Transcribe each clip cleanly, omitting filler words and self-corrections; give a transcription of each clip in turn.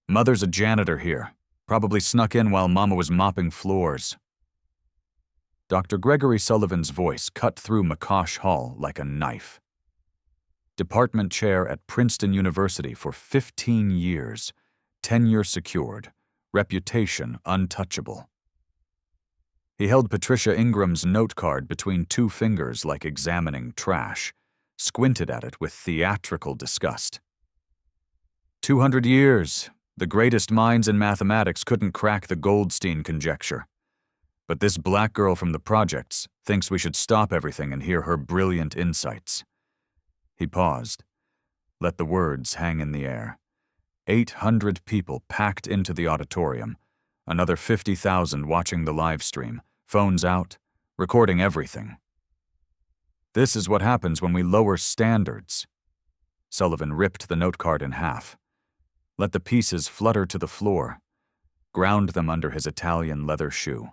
Mother's a janitor here. Probably snuck in while Mama was mopping floors. Dr. Gregory Sullivan's voice cut through McCosh Hall like a knife. Department chair at Princeton University for 15 years, tenure secured, reputation untouchable. He held Patricia Ingram's note card between two fingers like examining trash, squinted at it with theatrical disgust. 200 years, the greatest minds in mathematics couldn't crack the Goldstein conjecture. But this black girl from the projects thinks we should stop everything and hear her brilliant insights. He paused, let the words hang in the air. 800 people packed into the auditorium, another 50,000 watching the live stream, phones out, recording everything. This is what happens when we lower standards. Sullivan ripped the note card in half, let the pieces flutter to the floor, ground them under his Italian leather shoe,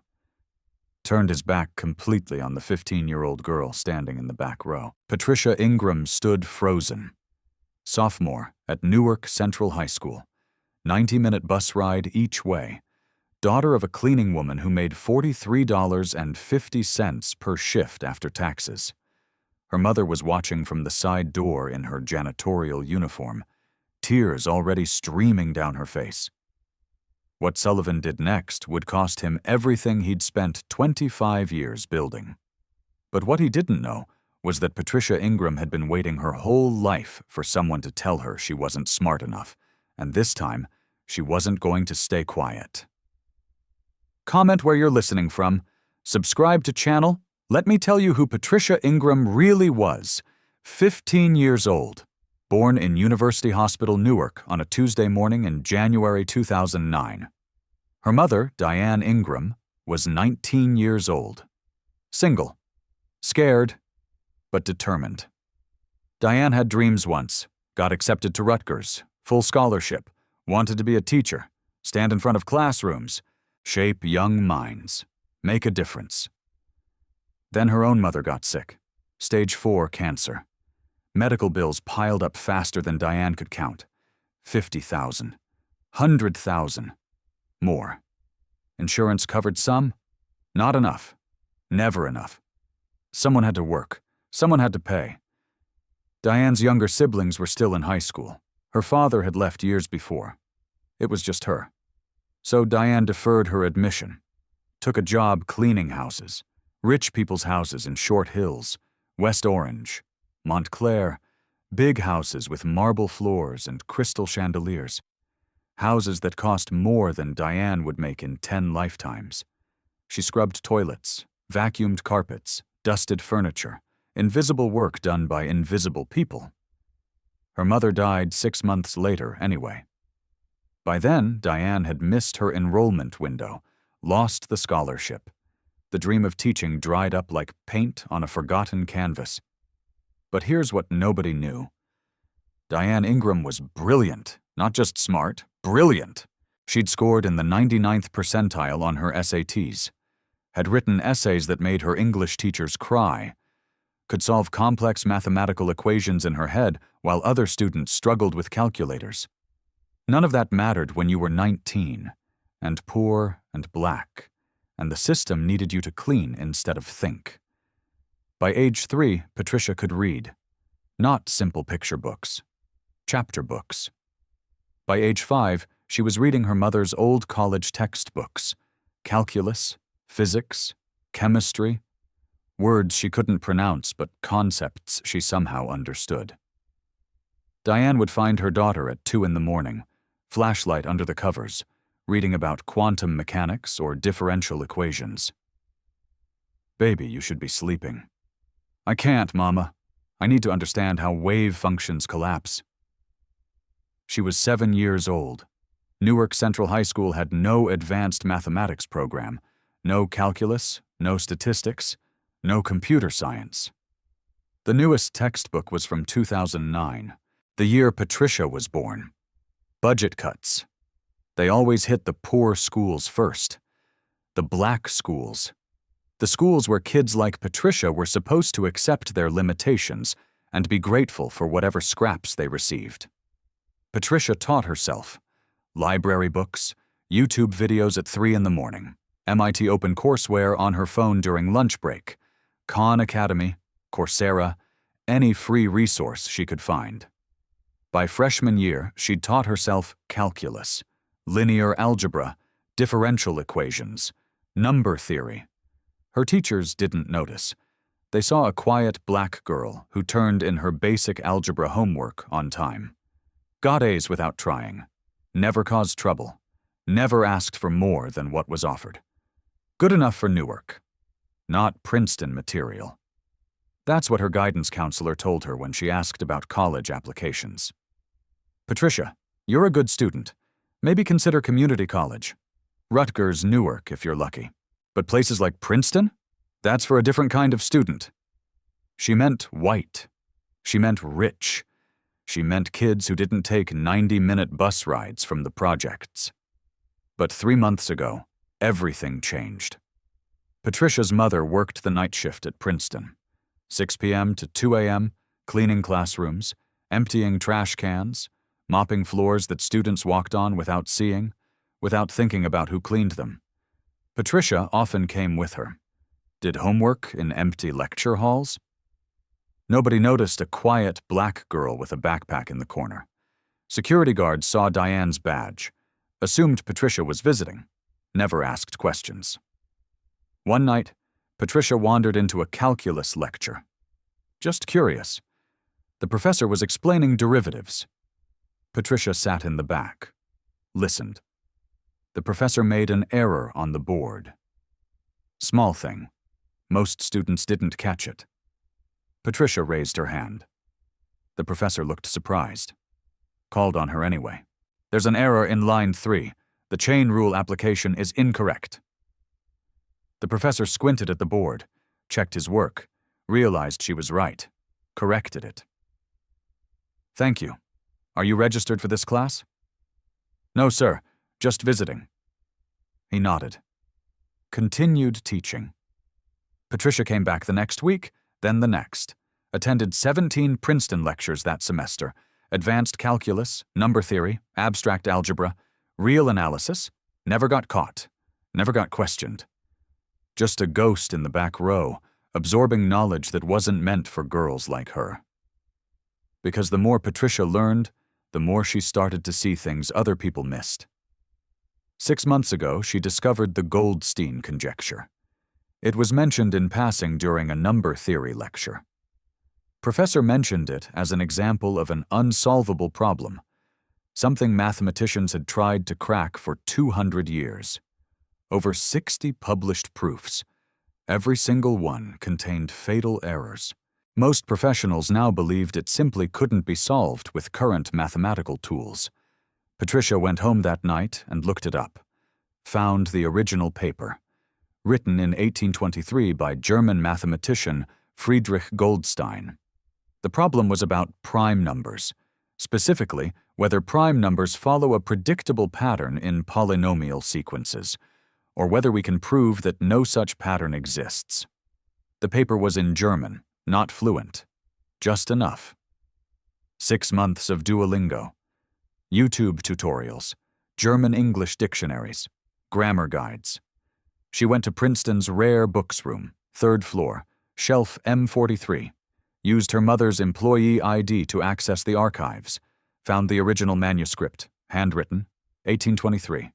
turned his back completely on the 15-year-old girl standing in the back row. Patricia Ingram stood frozen. Sophomore at Newark Central High School, 90-minute bus ride each way, daughter of a cleaning woman who made $43.50 per shift after taxes. Her mother was watching from the side door in her janitorial uniform, tears already streaming down her face. What Sullivan did next would cost him everything he'd spent 25 years building. But what he didn't know was that Patricia Ingram had been waiting her whole life for someone to tell her she wasn't smart enough, and this time, she wasn't going to stay quiet. Comment where you're listening from, subscribe to channel, let me tell you who Patricia Ingram really was. 15 years old, born in University Hospital, Newark on a Tuesday morning in January 2009. Her mother, Diane Ingram, was 19 years old. Single, scared, but determined. Diane had dreams once, got accepted to Rutgers, full scholarship, wanted to be a teacher, stand in front of classrooms, shape young minds, make a difference. Then her own mother got sick, stage 4 cancer. Medical bills piled up faster than Diane could count. 50,000, 100,000, more. Insurance covered some, not enough, never enough. Someone had to work, someone had to pay. Diane's younger siblings were still in high school. Her father had left years before. It was just her. So Diane deferred her admission, took a job cleaning houses, rich people's houses in Short Hills, West Orange, Montclair, big houses with marble floors and crystal chandeliers, houses that cost more than Diane would make in 10 lifetimes. She scrubbed toilets, vacuumed carpets, dusted furniture, invisible work done by invisible people. Her mother died 6 months later anyway. By then, Diane had missed her enrollment window, lost the scholarship. The dream of teaching dried up like paint on a forgotten canvas. But here's what nobody knew. Diane Ingram was brilliant, not just smart, brilliant. She'd scored in the 99th percentile on her SATs, had written essays that made her English teachers cry, could solve complex mathematical equations in her head while other students struggled with calculators. None of that mattered when you were 19, and poor and black, and the system needed you to clean instead of think. By age 3, Patricia could read. Not simple picture books, chapter books. By age 5, she was reading her mother's old college textbooks, calculus, physics, chemistry, words she couldn't pronounce but concepts she somehow understood. Diane would find her daughter at 2 in the morning, flashlight under the covers, reading about quantum mechanics or differential equations. "Baby, you should be sleeping." "I can't, Mama. I need to understand how wave functions collapse." She was 7 years old. Newark Central High School had no advanced mathematics program, no calculus, no statistics, no computer science. The newest textbook was from 2009, the year Patricia was born. Budget cuts. They always hit the poor schools first. The black schools. The schools where kids like Patricia were supposed to accept their limitations and be grateful for whatever scraps they received. Patricia taught herself, library books, YouTube videos at 3 in the morning, MIT OpenCourseware on her phone during lunch break, Khan Academy, Coursera, any free resource she could find. By freshman year, she'd taught herself calculus, linear algebra, differential equations, number theory. Her teachers didn't notice. They saw a quiet black girl who turned in her basic algebra homework on time. Got A's without trying. Never caused trouble. Never asked for more than what was offered. Good enough for Newark. Not Princeton material. That's what her guidance counselor told her when she asked about college applications. Patricia, you're a good student. Maybe consider community college. Rutgers, Newark, if you're lucky. But places like Princeton? That's for a different kind of student. She meant white. She meant rich. She meant kids who didn't take 90-minute bus rides from the projects. But 3 months ago, everything changed. Patricia's mother worked the night shift at Princeton. 6 p.m. to 2 a.m., cleaning classrooms, emptying trash cans, mopping floors that students walked on without seeing, without thinking about who cleaned them. Patricia often came with her. Did homework in empty lecture halls? Nobody noticed a quiet black girl with a backpack in the corner. Security guards saw Diane's badge, assumed Patricia was visiting, never asked questions. One night, Patricia wandered into a calculus lecture. Just curious. The professor was explaining derivatives. Patricia sat in the back, listened. The professor made an error on the board. Small thing. Most students didn't catch it. Patricia raised her hand. The professor looked surprised. Called on her anyway. There's an error in line 3. The chain rule application is incorrect. The professor squinted at the board, checked his work, realized she was right, corrected it. Thank you. Are you registered for this class? No, sir. Just visiting. He nodded. Continued teaching. Patricia came back the next week, then the next. Attended 17 Princeton lectures that semester. Advanced calculus, number theory, abstract algebra, real analysis. Never got caught. Never got questioned. Just a ghost in the back row, absorbing knowledge that wasn't meant for girls like her. Because the more Patricia learned, the more she started to see things other people missed. 6 months ago, she discovered the Goldstein conjecture. It was mentioned in passing during a number theory lecture. Professor mentioned it as an example of an unsolvable problem, something mathematicians had tried to crack for 200 years. Over 60 published proofs. Every single one contained fatal errors. Most professionals now believed it simply couldn't be solved with current mathematical tools. Patricia went home that night and looked it up. Found the original paper, written in 1823 by German mathematician Friedrich Goldstein. The problem was about prime numbers, specifically whether prime numbers follow a predictable pattern in polynomial sequences, or whether we can prove that no such pattern exists. The paper was in German, not fluent, just enough. 6 months of Duolingo, YouTube tutorials, German-English dictionaries, grammar guides. She went to Princeton's rare books room, 3rd floor, shelf M43, used her mother's employee ID to access the archives, found the original manuscript, handwritten, 1823.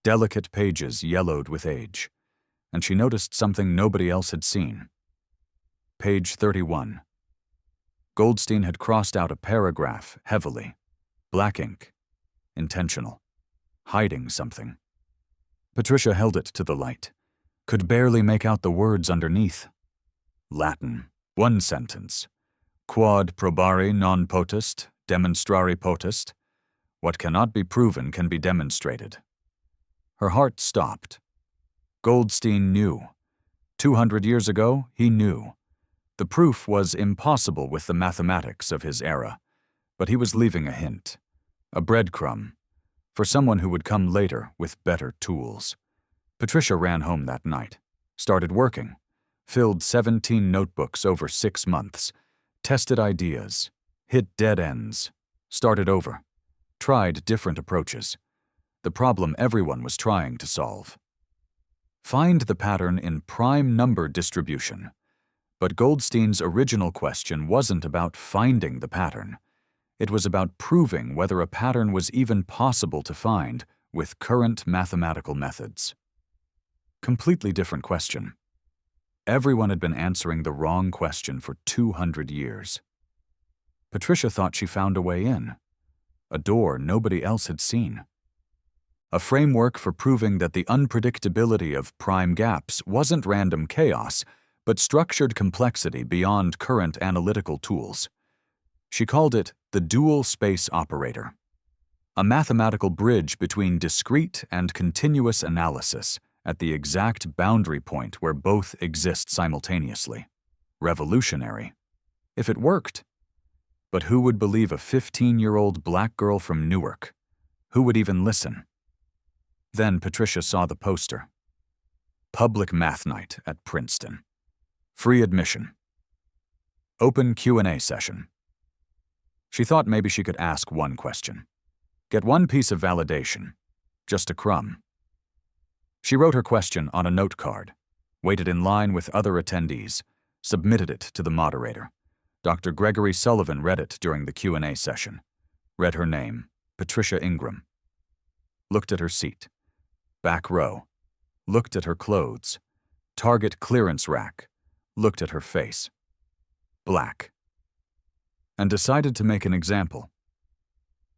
Delicate pages yellowed with age, and she noticed something nobody else had seen. Page 31. Goldstein had crossed out a paragraph heavily. Black ink. Intentional. Hiding something. Patricia held it to the light. Could barely make out the words underneath. Latin. 1 sentence. Quod probari non potest, demonstrari potest. What cannot be proven can be demonstrated. Her heart stopped. Goldstein knew. 200 years ago, he knew. The proof was impossible with the mathematics of his era, but he was leaving a hint, a breadcrumb, for someone who would come later with better tools. Patricia ran home that night, started working, filled 17 notebooks over 6 months, tested ideas, hit dead ends, started over. tried different approaches. The problem everyone was trying to solve. Find the pattern in prime number distribution. But Goldstein's original question wasn't about finding the pattern. It was about proving whether a pattern was even possible to find with current mathematical methods. Completely different question. Everyone had been answering the wrong question for 200 years. Patricia thought she found a way in, a door nobody else had seen. A framework for proving that the unpredictability of prime gaps wasn't random chaos, but structured complexity beyond current analytical tools. She called it the dual space operator, a mathematical bridge between discrete and continuous analysis at the exact boundary point where both exist simultaneously. Revolutionary. If it worked. But who would believe a 15-year-old black girl from Newark? Who would even listen? Then Patricia saw the poster. Public Math Night at Princeton. Free admission. Open Q&A session. She thought maybe she could ask one question. Get one piece of validation. Just a crumb. She wrote her question on a note card, waited in line with other attendees, submitted it to the moderator. Dr. Gregory Sullivan read it during the Q&A session. Read her name, Patricia Ingram. Looked at her seat. Back row. Looked at her clothes. Target clearance rack. Looked at her face. Black. And decided to make an example.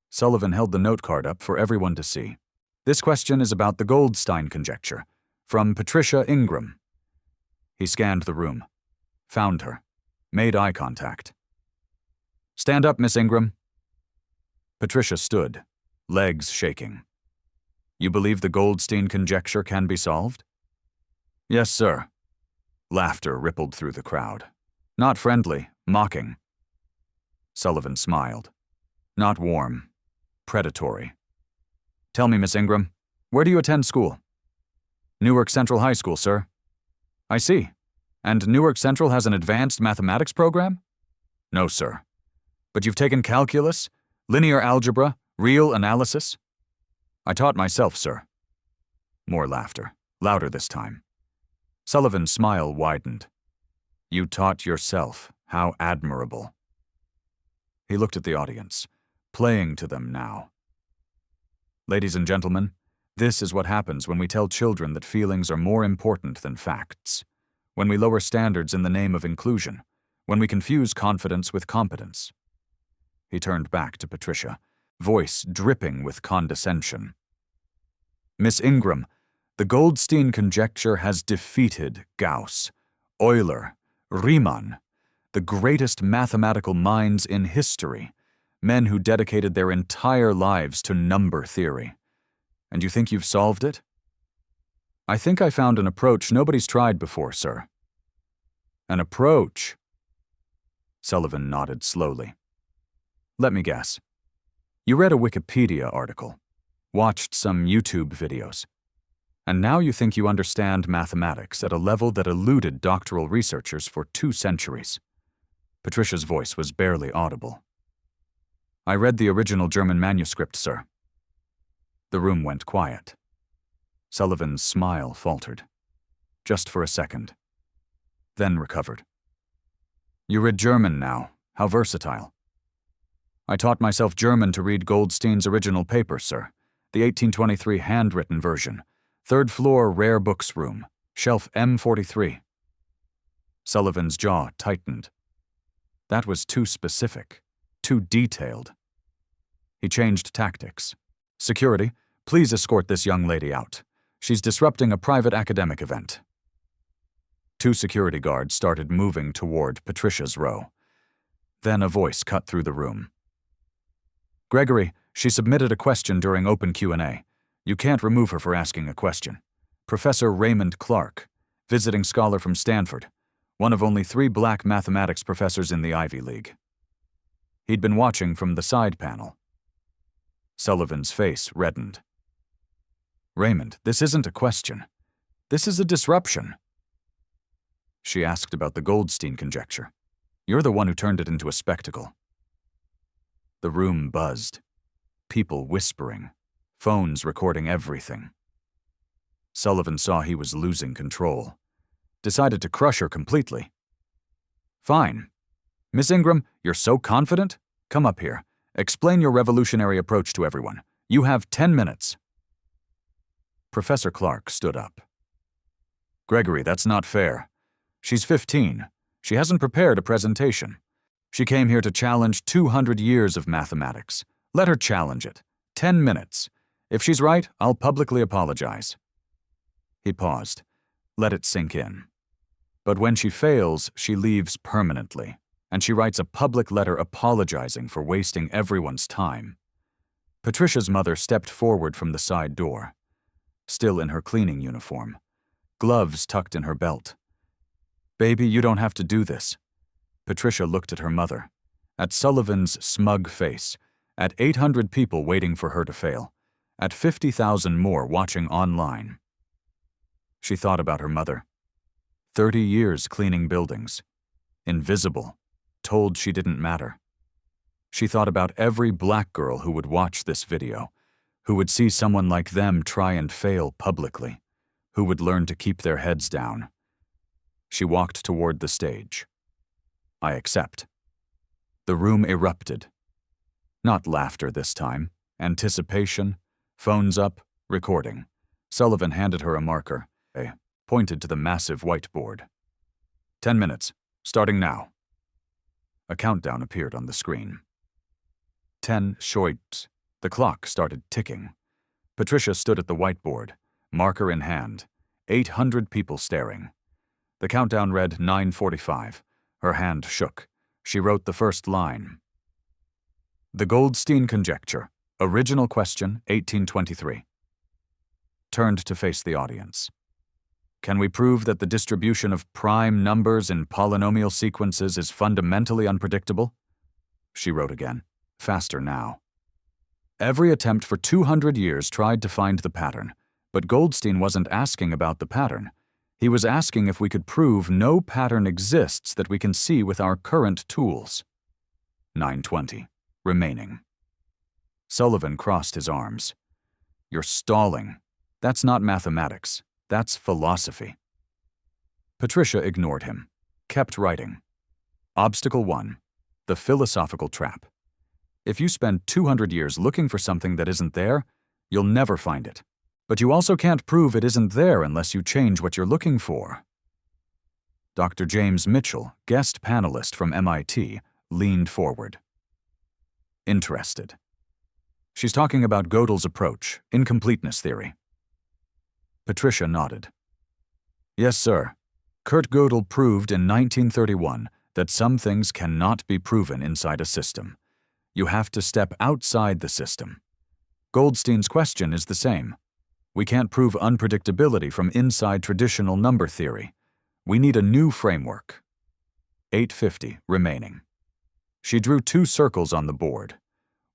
Sullivan held the note card up for everyone to see. This question is about the Goldstein conjecture, from Patricia Ingram. He scanned the room. Found her. Made eye contact. Stand up, Miss Ingram. Patricia stood, legs shaking. You believe the Goldstein conjecture can be solved? Yes, sir. Laughter rippled through the crowd. Not friendly, mocking. Sullivan smiled. Not warm. Predatory. Tell me, Miss Ingram, where do you attend school? Newark Central High School, sir. I see. And Newark Central has an advanced mathematics program? No, sir. But you've taken calculus, linear algebra, real analysis? I taught myself, sir. More laughter, louder this time. Sullivan's smile widened. You taught yourself. How admirable. He looked at the audience, playing to them now. Ladies and gentlemen, this is what happens when we tell children that feelings are more important than facts, when we lower standards in the name of inclusion, when we confuse confidence with competence. He turned back to Patricia, voice dripping with condescension. Miss Ingram, the Goldstein conjecture has defeated Gauss, Euler, Riemann, the greatest mathematical minds in history, men who dedicated their entire lives to number theory. And you think you've solved it? I think I found an approach nobody's tried before, sir. An approach? Sullivan nodded slowly. Let me guess. You read a Wikipedia article, watched some YouTube videos, and now you think you understand mathematics at a level that eluded doctoral researchers for 2 centuries. Patricia's voice was barely audible. I read the original German manuscript, sir. The room went quiet. Sullivan's smile faltered, just for a second, then recovered. You read German now. How versatile. I taught myself German to read Goldstein's original paper, sir, the 1823 handwritten version, 3rd floor rare books room, shelf M43. Sullivan's jaw tightened. That was too specific, too detailed. He changed tactics. Security, please escort this young lady out. She's disrupting a private academic event. 2 security guards started moving toward Patricia's row. Then a voice cut through the room. Gregory, she submitted a question during open Q&A. You can't remove her for asking a question. Professor Raymond Clark, visiting scholar from Stanford, one of only 3 black mathematics professors in the Ivy League. He'd been watching from the side panel. Sullivan's face reddened. Raymond, this isn't a question. This is a disruption. She asked about the Goldstein conjecture. You're the one who turned it into a spectacle. The room buzzed. people whispering, phones recording everything. Sullivan saw he was losing control, decided to crush her completely. Fine. Miss Ingram, you're so confident? Come up here. Explain your revolutionary approach to everyone. You have 10 minutes. Professor Clark stood up. Gregory, that's not fair. She's 15. She hasn't prepared a presentation. She came here to challenge 200 years of mathematics. Let her challenge it. 10 minutes. If she's right, I'll publicly apologize. He paused. Let it sink in. But when she fails, she leaves permanently, and she writes a public letter apologizing for wasting everyone's time. Patricia's mother stepped forward from the side door, still in her cleaning uniform, gloves tucked in her belt. Baby, you don't have to do this. Patricia looked at her mother, at Sullivan's smug face, at 800 people waiting for her to fail, at 50,000 more watching online. She thought about her mother. 30 years cleaning buildings. Invisible. Told she didn't matter. She thought about every black girl who would watch this video, who would see someone like them try and fail publicly, who would learn to keep their heads down. She walked toward the stage. I accept. The room erupted. Not laughter this time. Anticipation. Phones up. Recording. Sullivan handed her a marker. Pointed to the massive whiteboard. 10 minutes. Starting now. A countdown appeared on the screen. 10 short. The clock started ticking. Patricia stood at the whiteboard, marker in hand. 800 people staring. The countdown read 9:45. Her hand shook. She wrote the first line. The Goldstein conjecture. Original question, 1823. Turned to face the audience. Can we prove that the distribution of prime numbers in polynomial sequences is fundamentally unpredictable? She wrote again, faster now. Every attempt for 200 years tried to find the pattern, but Goldstein wasn't asking about the pattern. He was asking if we could prove no pattern exists that we can see with our current tools. 9:20, remaining. Sullivan crossed his arms. You're stalling. That's not mathematics. That's philosophy. Patricia ignored him, kept writing. Obstacle 1, the philosophical trap. If you spend 200 years looking for something that isn't there, you'll never find it. But you also can't prove it isn't there unless you change what you're looking for. Dr. James Mitchell, guest panelist from MIT, leaned forward. Interested. She's talking about Gödel's approach, incompleteness theory. Patricia nodded. Yes, sir. Kurt Gödel proved in 1931 that some things cannot be proven inside a system. You have to step outside the system. Goldstein's question is the same. We can't prove unpredictability from inside traditional number theory. We need a new framework. 8:50 remaining. She drew 2 circles on the board.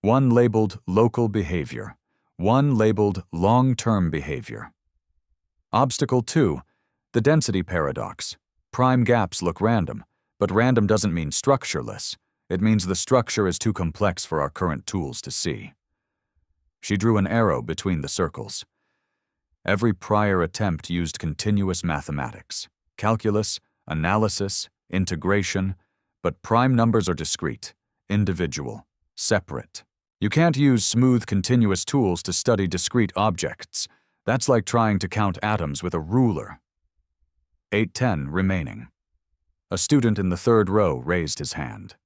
One labeled local behavior, one labeled long-term behavior. Obstacle 2, the density paradox. Prime gaps look random, but random doesn't mean structureless. It means the structure is too complex for our current tools to see. She drew an arrow between the circles. Every prior attempt used continuous mathematics, calculus, analysis, integration, but prime numbers are discrete, individual, separate. You can't use smooth continuous tools to study discrete objects. That's like trying to count atoms with a ruler. 8:10 remaining. A student in the 3rd row raised his hand.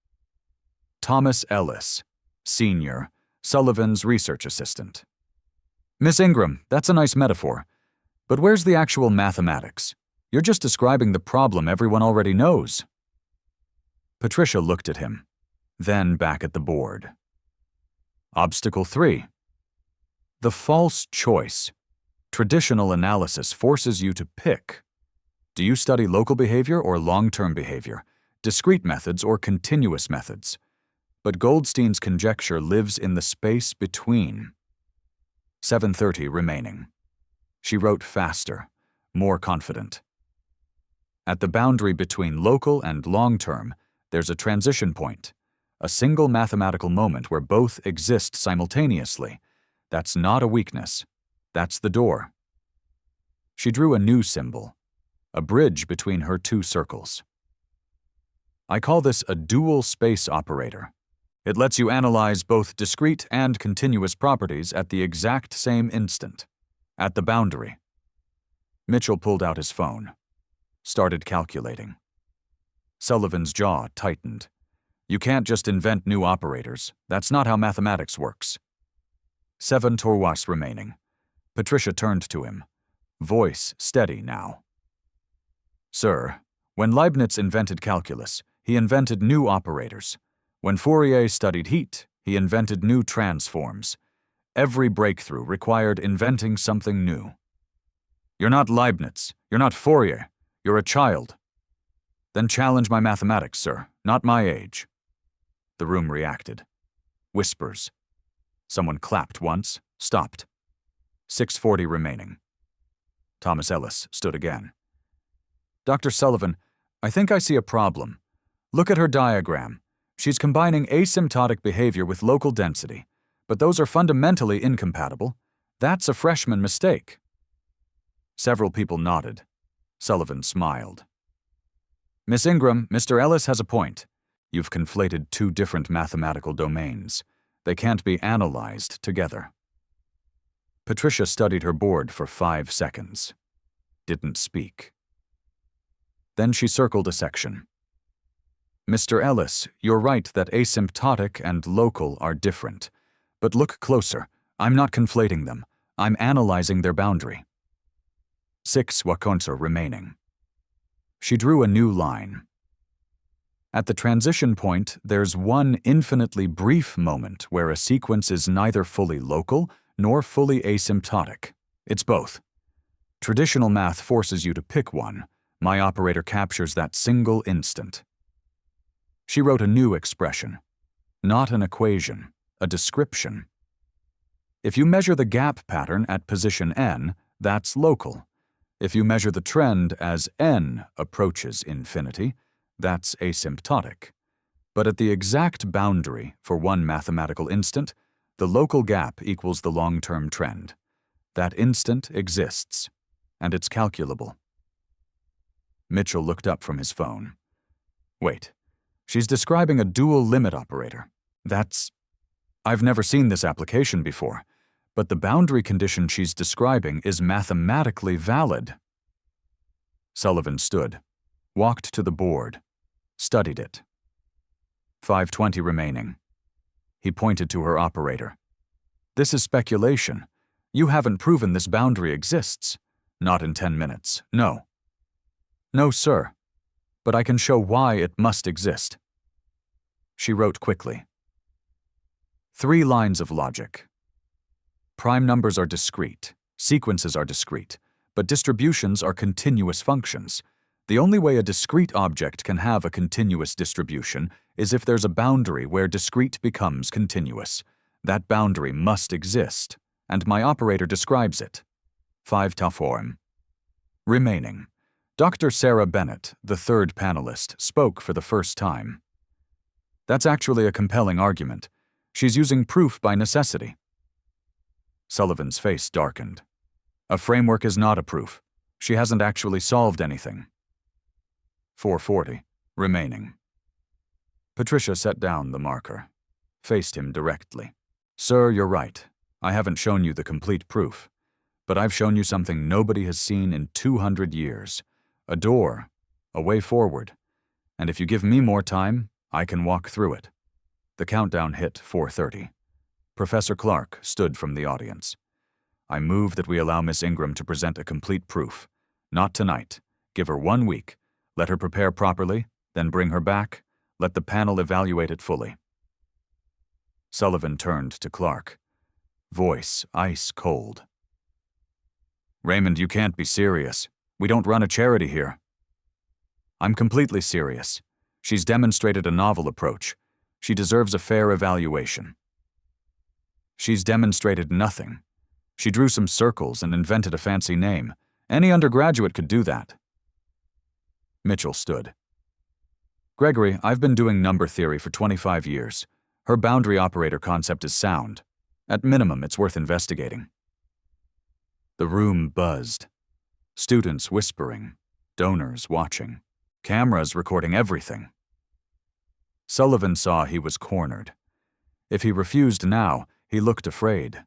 Thomas Ellis, senior, Sullivan's research assistant. Miss Ingram, that's a nice metaphor. But where's the actual mathematics? You're just describing the problem everyone already knows. Patricia looked at him, then back at the board. Obstacle 3. The false choice. Traditional analysis forces you to pick. Do you study local behavior or long-term behavior, discrete methods or continuous methods? But Goldstein's conjecture lives in the space between. 7:30 remaining. She wrote faster, more confident. At the boundary between local and long-term, there's a transition point, A single mathematical moment where both exist simultaneously. That's not a weakness. That's the door. She drew a new symbol, a bridge between her two circles. I call this a dual space operator. It lets you analyze both discrete and continuous properties at the exact same instant, at the boundary. Mitchell pulled out his phone, started calculating. Sullivan's jaw tightened. You can't just invent new operators. That's not how mathematics works. 7 torwas remaining. Patricia turned to him, voice steady now. Sir, when Leibniz invented calculus, he invented new operators. When Fourier studied heat, he invented new transforms. Every breakthrough required inventing something new. You're not Leibniz. You're not Fourier. You're a child. Then challenge my mathematics, sir, not my age. The room reacted. Whispers. Someone clapped once, stopped. 6:40 remaining. Thomas Ellis stood again. Dr. Sullivan, I think I see a problem. Look at her diagram. She's combining asymptotic behavior with local density, but those are fundamentally incompatible. That's a freshman mistake. Several people nodded. Sullivan smiled. Miss Ingram, Mr. Ellis has a point. You've conflated two different mathematical domains. They can't be analyzed together. Patricia studied her board for 5 seconds. Didn't speak. Then she circled a section. Mr. Ellis, you're right that asymptotic and local are different. But look closer. I'm not conflating them. I'm analyzing their boundary. 6 wakonsa remaining. She drew a new line. At the transition point, there's one infinitely brief moment where a sequence is neither fully local nor fully asymptotic. It's both. Traditional math forces you to pick one. My operator captures that single instant. She wrote a new expression. Not an equation, a description. If you measure the gap pattern at position n, that's local. If you measure the trend as n approaches infinity, that's asymptotic. But at the exact boundary for one mathematical instant, the local gap equals the long-term trend. That instant exists, and it's calculable. Mitchell looked up from his phone. Wait, she's describing a dual limit operator. I've never seen this application before, but the boundary condition she's describing is mathematically valid. Sullivan stood, walked to the board, studied it. 5:20 remaining. He pointed to her operator. This is speculation. You haven't proven this boundary exists. Not in 10 minutes, no. No, sir. But I can show why it must exist. She wrote quickly. 3 lines of logic. Prime numbers are discrete, sequences are discrete, but distributions are continuous functions. The only way a discrete object can have a continuous distribution is if there's a boundary where discrete becomes continuous. That boundary must exist, and my operator describes it. 5 form. Remaining. Dr. Sarah Bennett, the third panelist, spoke for the first time. That's actually a compelling argument. She's using proof by necessity. Sullivan's face darkened. A framework is not a proof. She hasn't actually solved anything. 4:40. Remaining. Patricia set down the marker, faced him directly. Sir, you're right. I haven't shown you the complete proof. But I've shown you something nobody has seen in 200 years. A door, a way forward. And if you give me more time, I can walk through it. The countdown hit 4:30. Professor Clark stood from the audience. I move that we allow Miss Ingram to present a complete proof. Not tonight. Give her 1 week. Let her prepare properly, then bring her back. Let the panel evaluate it fully. Sullivan turned to Clark. Voice ice cold. Raymond, you can't be serious. We don't run a charity here. I'm completely serious. She's demonstrated a novel approach. She deserves a fair evaluation. She's demonstrated nothing. She drew some circles and invented a fancy name. Any undergraduate could do that. Mitchell stood. Gregory, I've been doing number theory for 25 years. Her boundary operator concept is sound. At minimum, it's worth investigating. The room buzzed. Students whispering, donors watching, cameras recording everything. Sullivan saw he was cornered. If he refused now, he looked afraid,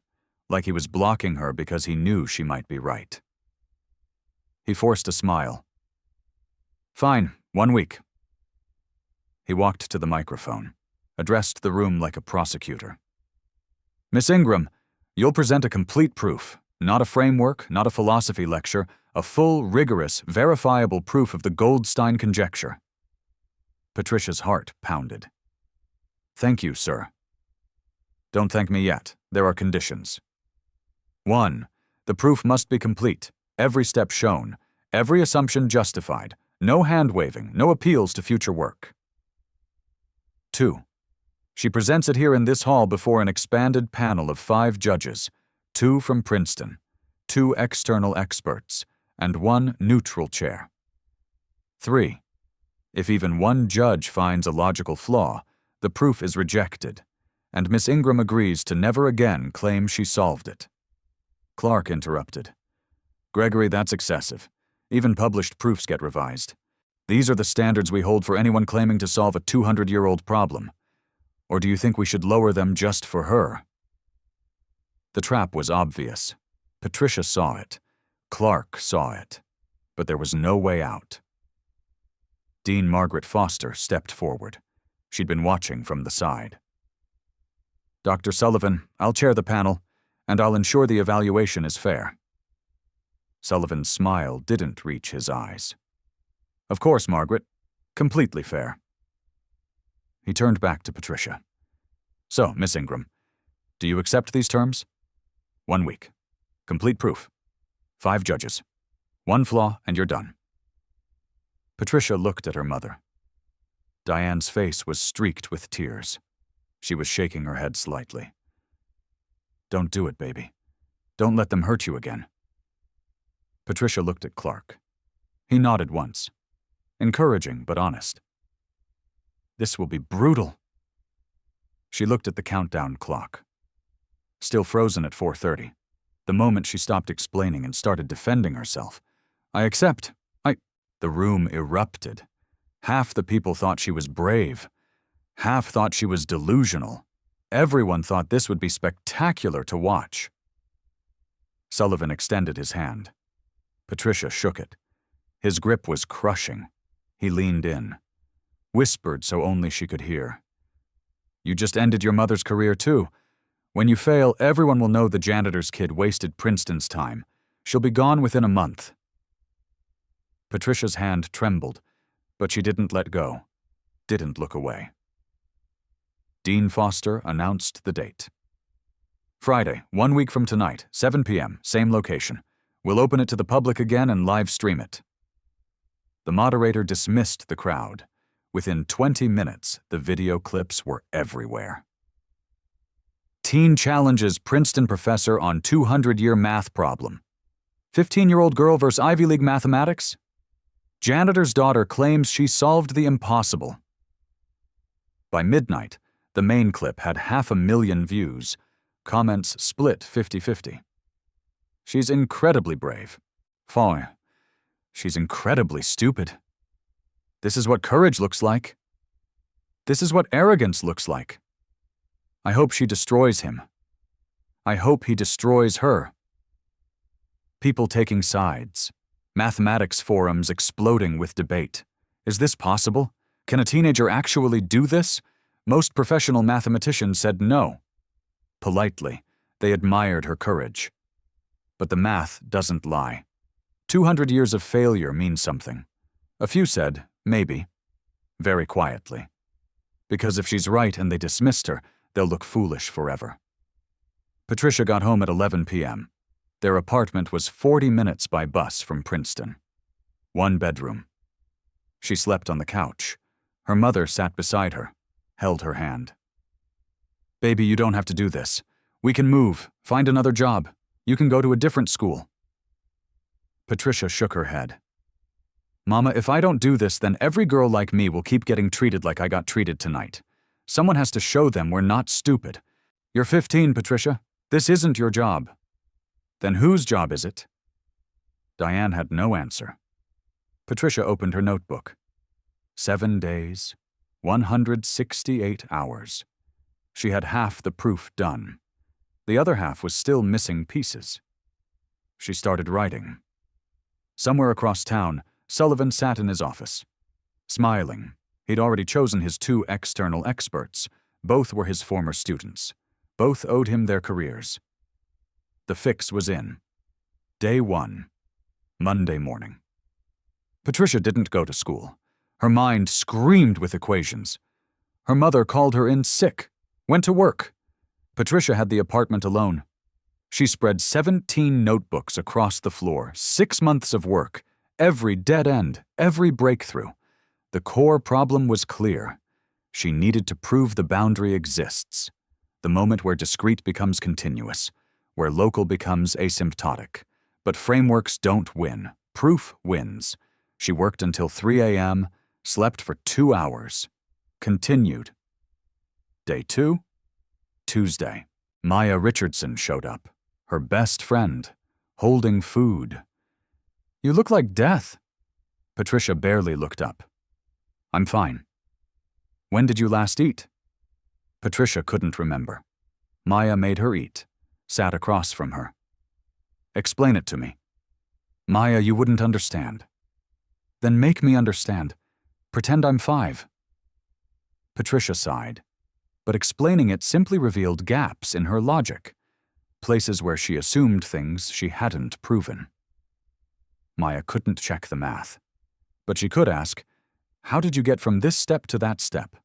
like he was blocking her because he knew she might be right. He forced a smile. Fine, 1 week. He walked to the microphone, addressed the room like a prosecutor. Miss Ingram, you'll present a complete proof, not a framework, not a philosophy lecture, a full, rigorous, verifiable proof of the Goldstein conjecture. Patricia's heart pounded. Thank you, sir. Don't thank me yet. There are conditions. 1. The proof must be complete, every step shown, every assumption justified, no hand-waving, no appeals to future work. 2. She presents it here in this hall before an expanded panel of 5 judges, 2 from Princeton, 2 external experts, and 1 neutral chair. 3. If even 1 judge finds a logical flaw, the proof is rejected, and Miss Ingram agrees to never again claim she solved it. Clark interrupted. Gregory, that's excessive. Even published proofs get revised. These are the standards we hold for anyone claiming to solve a 200-year-old problem. Or do you think we should lower them just for her? The trap was obvious. Patricia saw it. Clark saw it. But there was no way out. Dean Margaret Foster stepped forward. She'd been watching from the side. Dr. Sullivan, I'll chair the panel, and I'll ensure the evaluation is fair. Sullivan's smile didn't reach his eyes. Of course, Margaret. Completely fair. He turned back to Patricia. So, Miss Ingram, do you accept these terms? 1 week. Complete proof. 5 judges. 1 flaw, and you're done. Patricia looked at her mother. Diane's face was streaked with tears. She was shaking her head slightly. Don't do it, baby. Don't let them hurt you again. Patricia looked at Clark. He nodded once. Encouraging, but honest. This will be brutal. She looked at the countdown clock. Still frozen at 4:30. The moment she stopped explaining and started defending herself. I accept. The room erupted. Half the people thought she was brave. Half thought she was delusional. Everyone thought this would be spectacular to watch. Sullivan extended his hand. Patricia shook it. His grip was crushing. He leaned in. Whispered so only she could hear. You just ended your mother's career too. When you fail, everyone will know the janitor's kid wasted Princeton's time. She'll be gone within a month. Patricia's hand trembled, but she didn't let go, didn't look away. Dean Foster announced the date. Friday, 1 week from tonight, 7 p.m., same location. We'll open it to the public again and live stream it. The moderator dismissed the crowd. Within 20 minutes, the video clips were everywhere. Teen challenges Princeton professor on 200-year math problem. 15-year-old girl versus Ivy League mathematics? Janitor's daughter claims she solved the impossible. By midnight, the main clip had 500,000 views. Comments split 50-50. She's incredibly brave. Fine. She's incredibly stupid. This is what courage looks like. This is what arrogance looks like. I hope she destroys him. I hope he destroys her. People taking sides. Mathematics forums exploding with debate. Is this possible? Can a teenager actually do this? Most professional mathematicians said no. Politely, they admired her courage. But the math doesn't lie. 200 years of failure means something. A few said, maybe. Very quietly. Because if she's right and they dismissed her, they'll look foolish forever. Patricia got home at 11 p.m. Their apartment was 40 minutes by bus from Princeton. 1 bedroom. She slept on the couch. Her mother sat beside her, held her hand. Baby, you don't have to do this. We can move, find another job. You can go to a different school. Patricia shook her head. Mama, if I don't do this, then every girl like me will keep getting treated like I got treated tonight. Someone has to show them we're not stupid. You're 15, Patricia. This isn't your job. Then whose job is it? Diane had no answer. Patricia opened her notebook. 7 days, 168 hours. She had half the proof done. The other half was still missing pieces. She started writing. Somewhere across town, Sullivan sat in his office. Smiling, he'd already chosen his 2 external experts. Both were his former students. Both owed him their careers. The fix was in. Day 1, Monday morning. Patricia didn't go to school. Her mind screamed with equations. Her mother called her in sick, went to work. Patricia had the apartment alone. She spread 17 notebooks across the floor, 6 months of work, every dead end, every breakthrough. The core problem was clear. She needed to prove the boundary exists, the moment where discrete becomes continuous, where local becomes asymptotic. But frameworks don't win. Proof wins. She worked until 3 a.m., slept for 2 hours. Continued. Day 2, Tuesday. Maya Richardson showed up, her best friend, holding food. You look like death. Patricia barely looked up. I'm fine. When did you last eat? Patricia couldn't remember. Maya made her eat, sat across from her. Explain it to me. Maya, you wouldn't understand. Then make me understand. Pretend I'm 5. Patricia sighed, but explaining it simply revealed gaps in her logic, places where she assumed things she hadn't proven. Maya couldn't check the math, but she could ask, how did you get from this step to that step?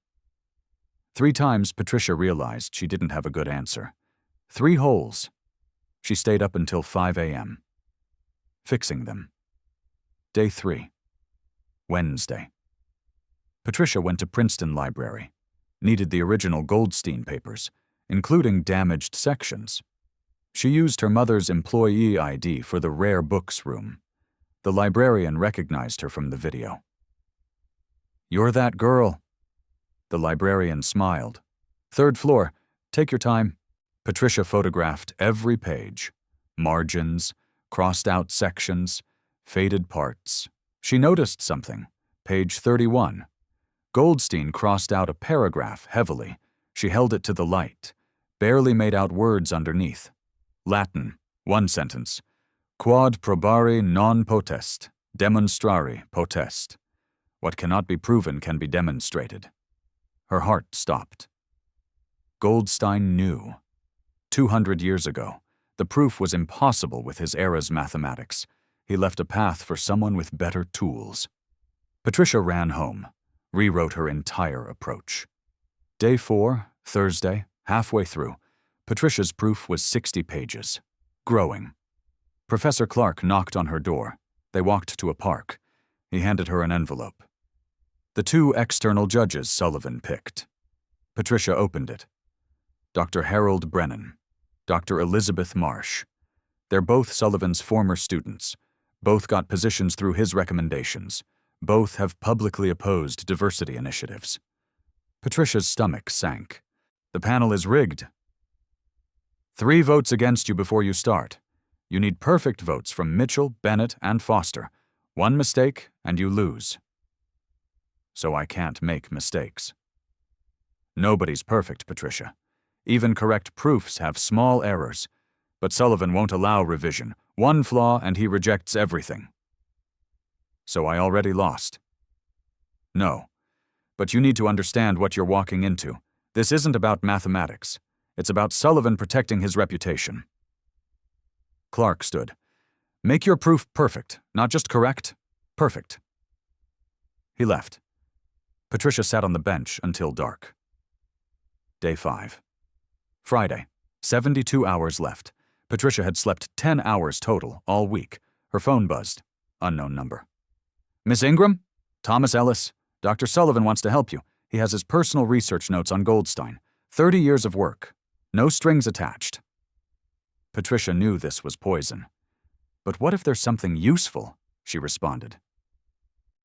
3 times Patricia realized she didn't have a good answer. 3 holes. She stayed up until 5 a.m., fixing them. Day 3, Wednesday. Patricia went to Princeton Library, needed the original Goldstein papers, including damaged sections. She used her mother's employee ID for the rare books room. The librarian recognized her from the video. You're that girl. The librarian smiled. 3rd floor, take your time. Patricia photographed every page. Margins, crossed out sections, faded parts. She noticed something. Page 31. Goldstein crossed out a paragraph heavily. She held it to the light, barely made out words underneath. Latin, 1 sentence. Quod probari non potest, demonstrari potest. What cannot be proven can be demonstrated. Her heart stopped. Goldstein knew. 200 years ago, the proof was impossible with his era's mathematics. He left a path for someone with better tools. Patricia ran home, rewrote her entire approach. Day 4, Thursday, halfway through, Patricia's proof was 60 pages, growing. Professor Clark knocked on her door. They walked to a park. He handed her an envelope. The 2 external judges Sullivan picked. Patricia opened it. Dr. Harold Brennan, Dr. Elizabeth Marsh. They're both Sullivan's former students. Both got positions through his recommendations. Both have publicly opposed diversity initiatives. Patricia's stomach sank. The panel is rigged. 3 votes against you before you start. You need perfect votes from Mitchell, Bennett, and Foster. 1 mistake, and you lose. So I can't make mistakes. Nobody's perfect, Patricia. Even correct proofs have small errors. But Sullivan won't allow revision. 1 flaw, and he rejects everything. So I already lost. No. But you need to understand what you're walking into. This isn't about mathematics. It's about Sullivan protecting his reputation. Clark stood. Make your proof perfect, not just correct. Perfect. He left. Patricia sat on the bench until dark. Day 5. Friday. 72 hours left. Patricia had slept 10 hours total all week. Her phone buzzed. Unknown number. Miss Ingram? Thomas Ellis. Dr. Sullivan wants to help you. He has his personal research notes on Goldstein. 30 years of work. No strings attached. Patricia knew this was poison. But what if there's something useful? She responded.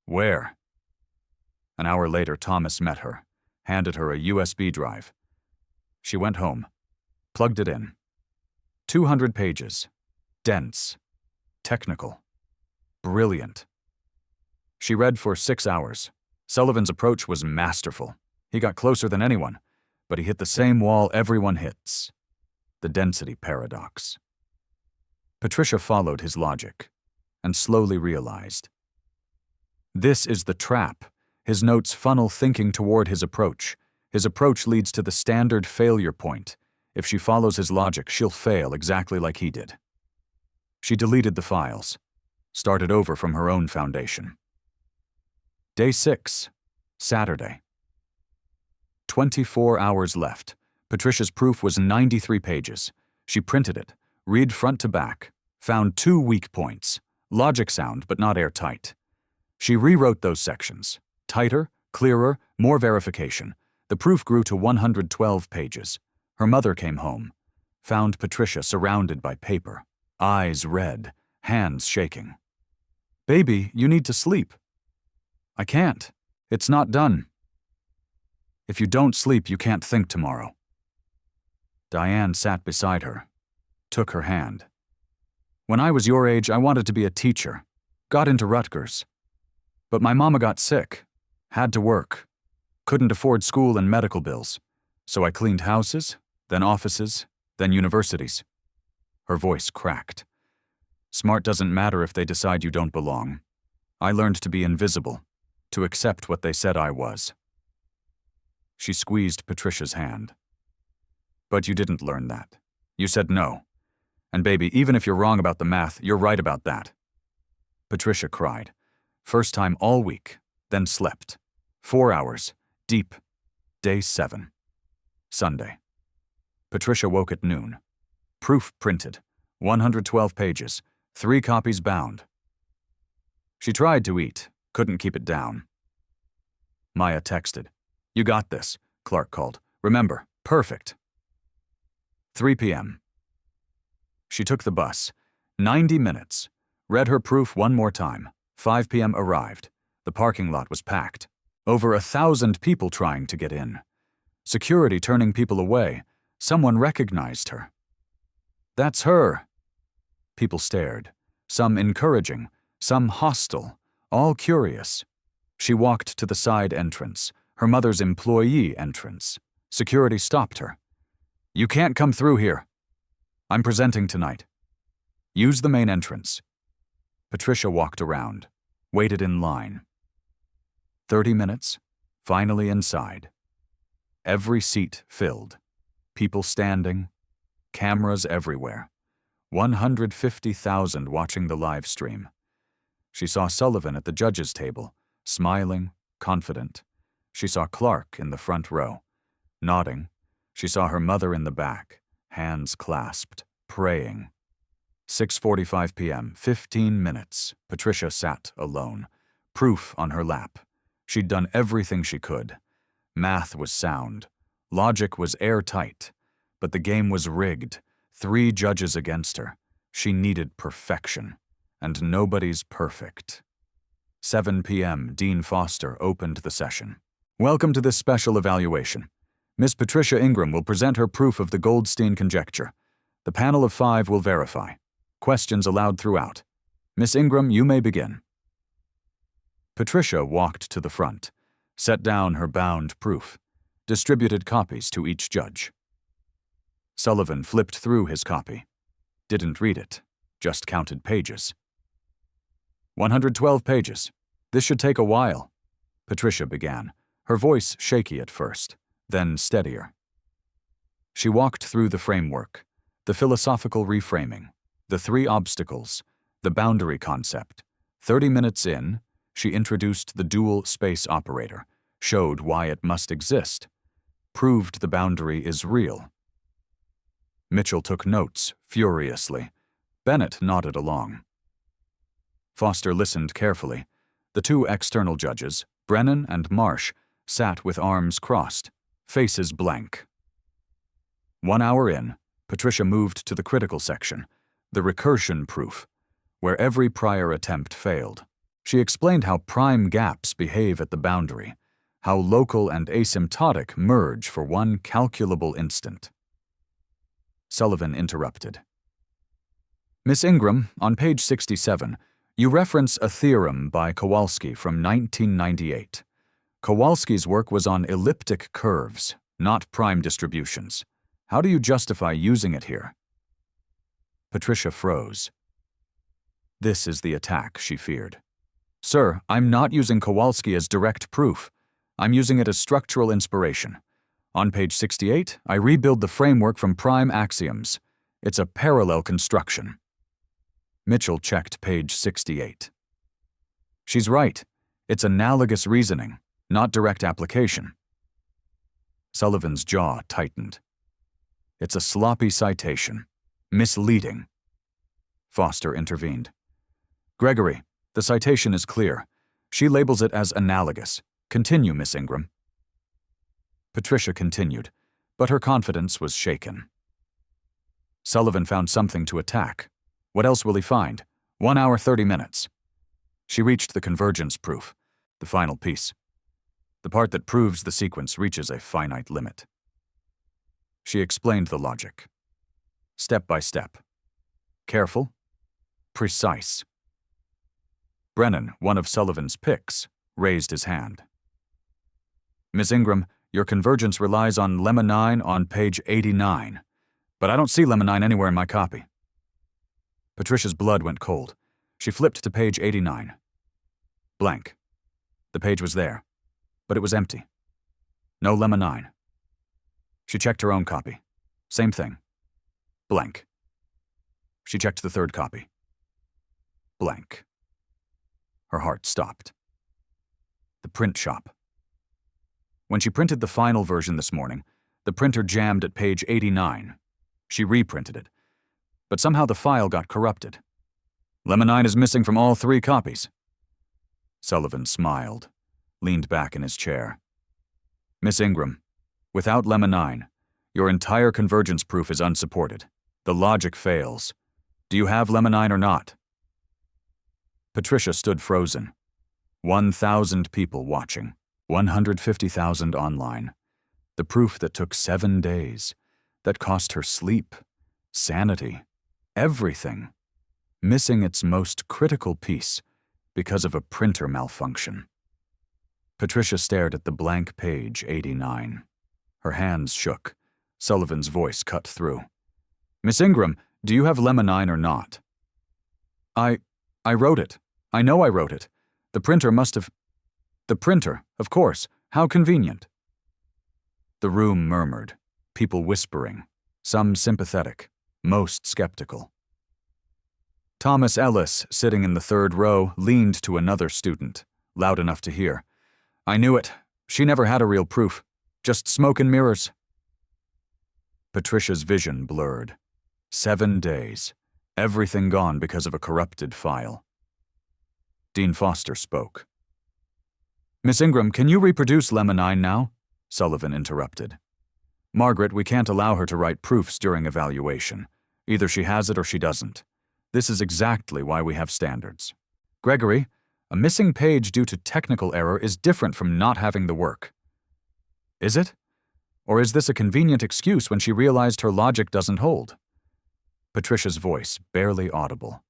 Where? An hour later, Thomas met her, handed her a USB drive. She went home, plugged it in. 200 pages. Dense. Technical. Brilliant. She read for 6 hours. Sullivan's approach was masterful. He got closer than anyone, but he hit the same wall everyone hits. The density paradox. Patricia followed his logic and slowly realized. This is the trap. His notes funnel thinking toward his approach. His approach leads to the standard failure point. If she follows his logic, she'll fail exactly like he did. She deleted the files, started over from her own foundation. Day 6, Saturday. 24 hours left. Patricia's proof was 93 pages. She printed it, read front to back, found 2 weak points, logic sound but not airtight. She rewrote those sections. Tighter, clearer, more verification. The proof grew to 112 pages. Her mother came home, found Patricia surrounded by paper, eyes red, hands shaking. "Baby, you need to sleep." "I can't. It's not done." "If you don't sleep, you can't think tomorrow." Diane sat beside her, took her hand. "When I was your age, I wanted to be a teacher. Got into Rutgers. But my mama got sick. Had to work. Couldn't afford school and medical bills. So I cleaned houses, then offices, then universities." Her voice cracked. "Smart doesn't matter if they decide you don't belong. I learned to be invisible, to accept what they said I was." She squeezed Patricia's hand. "But you didn't learn that. You said no. And baby, even if you're wrong about the math, you're right about that." Patricia cried. First time all week, then slept. 4 hours, deep. Day 7. Sunday. Patricia woke at noon. Proof printed. 112 pages. 3 copies bound. She tried to eat, couldn't keep it down. Maya texted. "You got this," Clark called. "Remember, perfect." 3 p.m. She took the bus. 90 minutes. Read her proof one more time. 5 p.m. arrived. The parking lot was packed. Over 1,000 people trying to get in. Security turning people away. Someone recognized her. "That's her." People stared. Some encouraging, some hostile, all curious. She walked to the side entrance, her mother's employee entrance. Security stopped her. "You can't come through here. I'm presenting tonight. Use the main entrance." Patricia walked around, waited in line. 30 minutes, finally inside. Every seat filled. People standing. Cameras everywhere. 150,000 watching the live stream. She saw Sullivan at the judges' table, smiling, confident. She saw Clark in the front row, nodding. She saw her mother in the back, hands clasped, praying. 6:45 p.m., 15 minutes. Patricia sat alone, proof on her lap. She'd done everything she could. Math was sound. Logic was airtight. But the game was rigged. 3 judges against her. She needed perfection. And nobody's perfect. 7 p.m., Dean Foster opened the session. "Welcome to this special evaluation. Miss Patricia Ingram will present her proof of the Goldstein conjecture. The panel of 5 will verify. Questions allowed throughout. Miss Ingram, you may begin." Patricia walked to the front, set down her bound proof, distributed copies to each judge. Sullivan flipped through his copy. Didn't read it, just counted pages. 112 pages. This should take a while. Patricia began, her voice shaky at first, then steadier. She walked through the framework, the philosophical reframing, the 3 obstacles, the boundary concept. 30 minutes in, she introduced the dual space operator, showed why it must exist, proved the boundary is real. Mitchell took notes, furiously. Bennett nodded along. Foster listened carefully. The 2 external judges, Brennan and Marsh, sat with arms crossed, faces blank. 1 hour in, Patricia moved to the critical section, the recursion proof, where every prior attempt failed. She explained how prime gaps behave at the boundary, how local and asymptotic merge for one calculable instant. Sullivan interrupted. Miss Ingram, on page 67, you reference a theorem by Kowalski from 1998. Kowalski's work was on elliptic curves, not prime distributions. How do you justify using it here? Patricia froze. This is the attack she feared. Sir, I'm not using Kowalski as direct proof. I'm using it as structural inspiration. On page 68, I rebuild the framework from prime axioms. It's a parallel construction. Mitchell checked page 68. She's right. It's analogous reasoning, not direct application. Sullivan's jaw tightened. It's a sloppy citation. Misleading. Foster intervened. Gregory, the citation is clear. She labels it as analogous. Continue, Miss Ingram. Patricia continued, but her confidence was shaken. Sullivan found something to attack. What else will he find? 1 hour, 30 minutes. She reached the convergence proof, the final piece. The part that proves the sequence reaches a finite limit. She explained the logic. Step by step. Careful. Precise. Brennan, one of Sullivan's picks, raised his hand. Miss Ingram, your convergence relies on lemma 9 on page 89, but I don't see lemma 9 anywhere in my copy. Patricia's blood went cold. She flipped to page 89. Blank. The page was there, but it was empty. No lemma 9. She checked her own copy. Same thing. Blank. She checked the third copy. Blank. Her heart stopped. The print shop. When she printed the final version this morning, the printer jammed at page 89. She reprinted it, but somehow the file got corrupted. Lemma 9 is missing from all 3 copies. Sullivan smiled, leaned back in his chair. Miss Ingram, without lemma 9, your entire convergence proof is unsupported. The logic fails. Do you have lemma 9 or not? Patricia stood frozen. 1,000 people watching. 150,000 online. The proof that took 7 days. That cost her sleep, sanity, everything. Missing its most critical piece because of a printer malfunction. Patricia stared at the blank page 89. Her hands shook. Sullivan's voice cut through. Miss Ingram, do you have lemma 9 or not? I wrote it. I know I wrote it. The printer must have... The printer, of course. How convenient. The room murmured, people whispering, some sympathetic, most skeptical. Thomas Ellis, sitting in the 3rd row, leaned to another student, loud enough to hear. I knew it. She never had a real proof. Just smoke and mirrors. Patricia's vision blurred. 7 days. Everything gone because of a corrupted file. Dean Foster spoke. Miss Ingram, can you reproduce lemma 9 now? Sullivan interrupted. Margaret, we can't allow her to write proofs during evaluation. Either she has it or she doesn't. This is exactly why we have standards. Gregory, a missing page due to technical error is different from not having the work. Is it? Or is this a convenient excuse when she realized her logic doesn't hold? Patricia's voice, barely audible.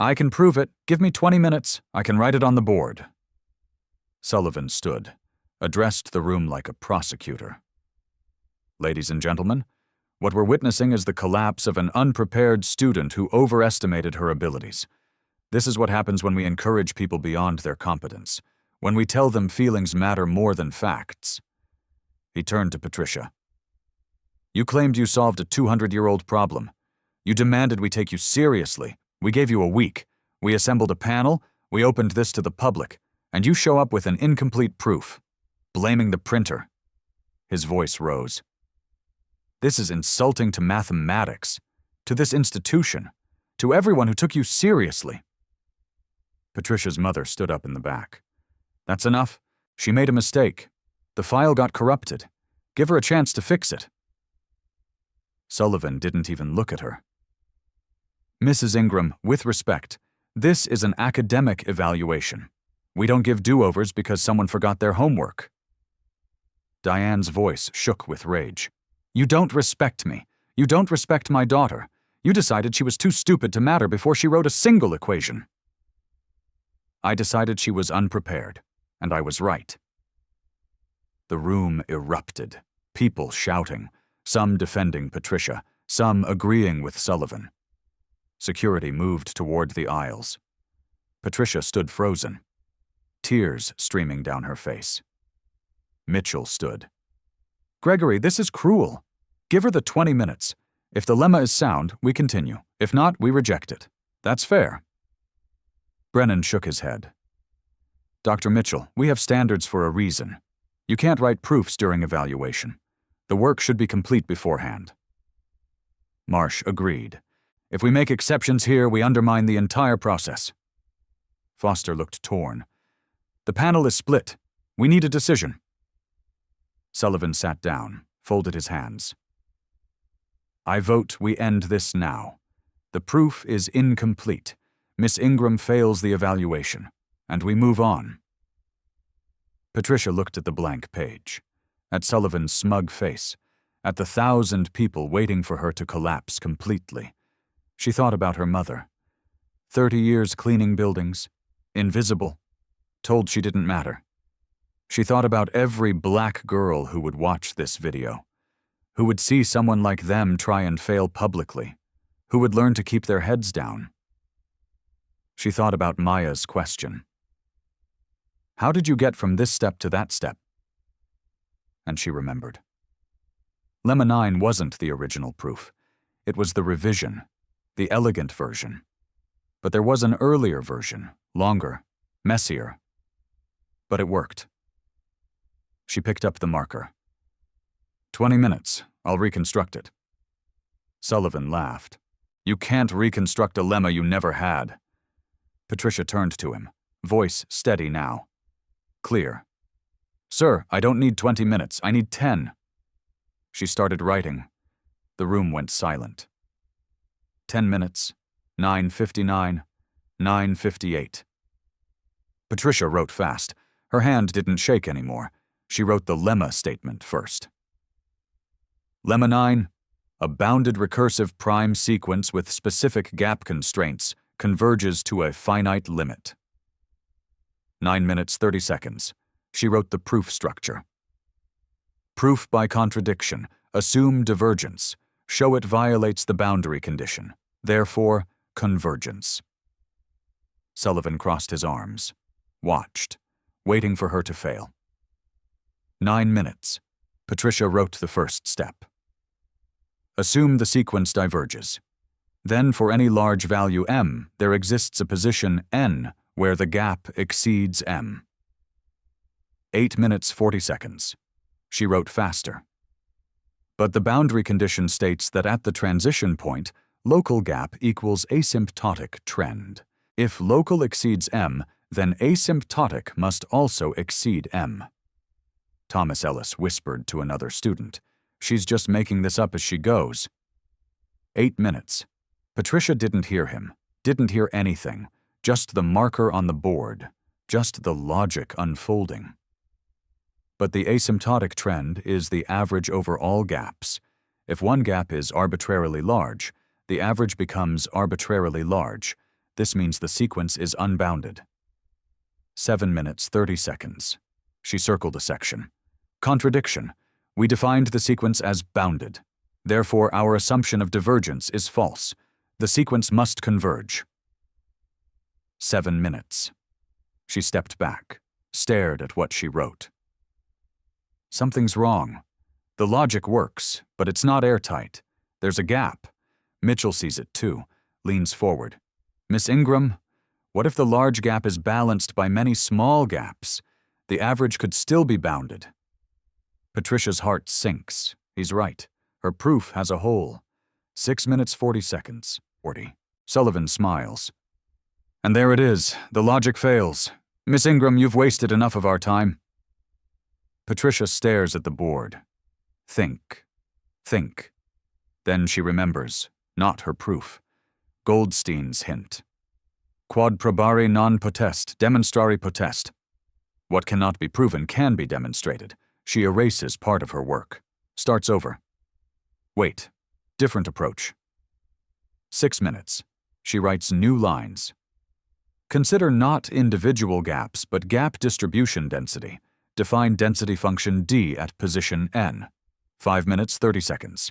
I can prove it. Give me 20 minutes. I can write it on the board. Sullivan stood, addressed the room like a prosecutor. Ladies and gentlemen, what we're witnessing is the collapse of an unprepared student who overestimated her abilities. This is what happens when we encourage people beyond their competence, when we tell them feelings matter more than facts. He turned to Patricia. You claimed you solved a 200-year-old problem. You demanded we take you seriously. We gave you a week. We assembled a panel. We opened this to the public. And you show up with an incomplete proof, blaming the printer. His voice rose. This is insulting to mathematics, to this institution, to everyone who took you seriously. Patricia's mother stood up in the back. That's enough. She made a mistake. The file got corrupted. Give her a chance to fix it. Sullivan didn't even look at her. Mrs. Ingram, with respect, This is an academic evaluation. We don't give do-overs because someone forgot their homework. Diane's voice shook with rage. You don't respect me. You don't respect my daughter. You decided she was too stupid to matter before she wrote a single equation. I decided she was unprepared, and I was right. The room erupted, people shouting, some defending Patricia, some agreeing with Sullivan. Security moved toward the aisles. Patricia stood frozen, tears streaming down her face. Mitchell stood. Gregory, this is cruel. Give her the 20 minutes. If the lemma is sound, we continue. If not, we reject it. That's fair. Brennan shook his head. Dr. Mitchell, we have standards for a reason. You can't write proofs during evaluation. The work should be complete beforehand. Marsh agreed. If we make exceptions here, we undermine the entire process. Foster looked torn. The panel is split. We need a decision. Sullivan sat down, folded his hands. I vote we end this now. The proof is incomplete. Miss Ingram fails the evaluation, and we move on. Patricia looked at the blank page, at Sullivan's smug face, at the 1,000 people waiting for her to collapse completely. She thought about her mother. 30 years cleaning buildings, invisible, told she didn't matter. She thought about every black girl who would watch this video, who would see someone like them try and fail publicly, who would learn to keep their heads down. She thought about Maya's question. How did you get from this step to that step? And she remembered. Lemma 9 wasn't the original proof. It was the revision, the elegant version. But there was an earlier version, longer, messier. But it worked. She picked up the marker. 20 minutes, I'll reconstruct it. Sullivan laughed. You can't reconstruct a lemma you never had. Patricia turned to him, voice steady now. Clear. Sir, I don't need 20 minutes, I need 10. She started writing. The room went silent. 10 minutes, 9:59, 9:58. Patricia wrote fast. Her hand didn't shake anymore. She wrote the lemma statement first. Lemma 9, a bounded recursive prime sequence with specific gap constraints converges to a finite limit. 9 minutes 30 seconds. She wrote the proof structure. Proof by contradiction. Assume divergence. Show it violates the boundary condition. Therefore, convergence. Sullivan crossed his arms, watched, waiting for her to fail. 9 minutes. Patricia wrote the first step. Assume the sequence diverges. Then for any large value m, there exists a position n where the gap exceeds m. 8 minutes 40 seconds. She wrote faster. But the boundary condition states that at the transition point, local gap equals asymptotic trend. If local exceeds m, then asymptotic must also exceed m. Thomas Ellis whispered to another student. She's just making this up as she goes. 8 minutes. Patricia didn't hear him, didn't hear anything, just the marker on the board, just the logic unfolding. But the asymptotic trend is the average over all gaps. If one gap is arbitrarily large, the average becomes arbitrarily large. This means the sequence is unbounded. 7 minutes 30 seconds. She circled a section. Contradiction. We defined the sequence as bounded. Therefore, our assumption of divergence is false. The sequence must converge. 7 minutes. She stepped back, stared at what she wrote. Something's wrong. The logic works, but it's not airtight. There's a gap. Mitchell sees it too, leans forward. Miss Ingram, what if the large gap is balanced by many small gaps? The average could still be bounded. Patricia's heart sinks. He's right. Her proof has a hole. 6 minutes 40 seconds. 40. Sullivan smiles. And there it is. The logic fails. Miss Ingram, you've wasted enough of our time. Patricia stares at the board. Think. Think. Then she remembers. Not her proof. Goldstein's hint. Quod probare non potest, demonstrare potest. What cannot be proven can be demonstrated. She erases part of her work. Starts over. Wait. Different approach. 6 minutes. She writes new lines. Consider not individual gaps, but gap distribution density. Define density function D at position N. 5 minutes, 30 seconds.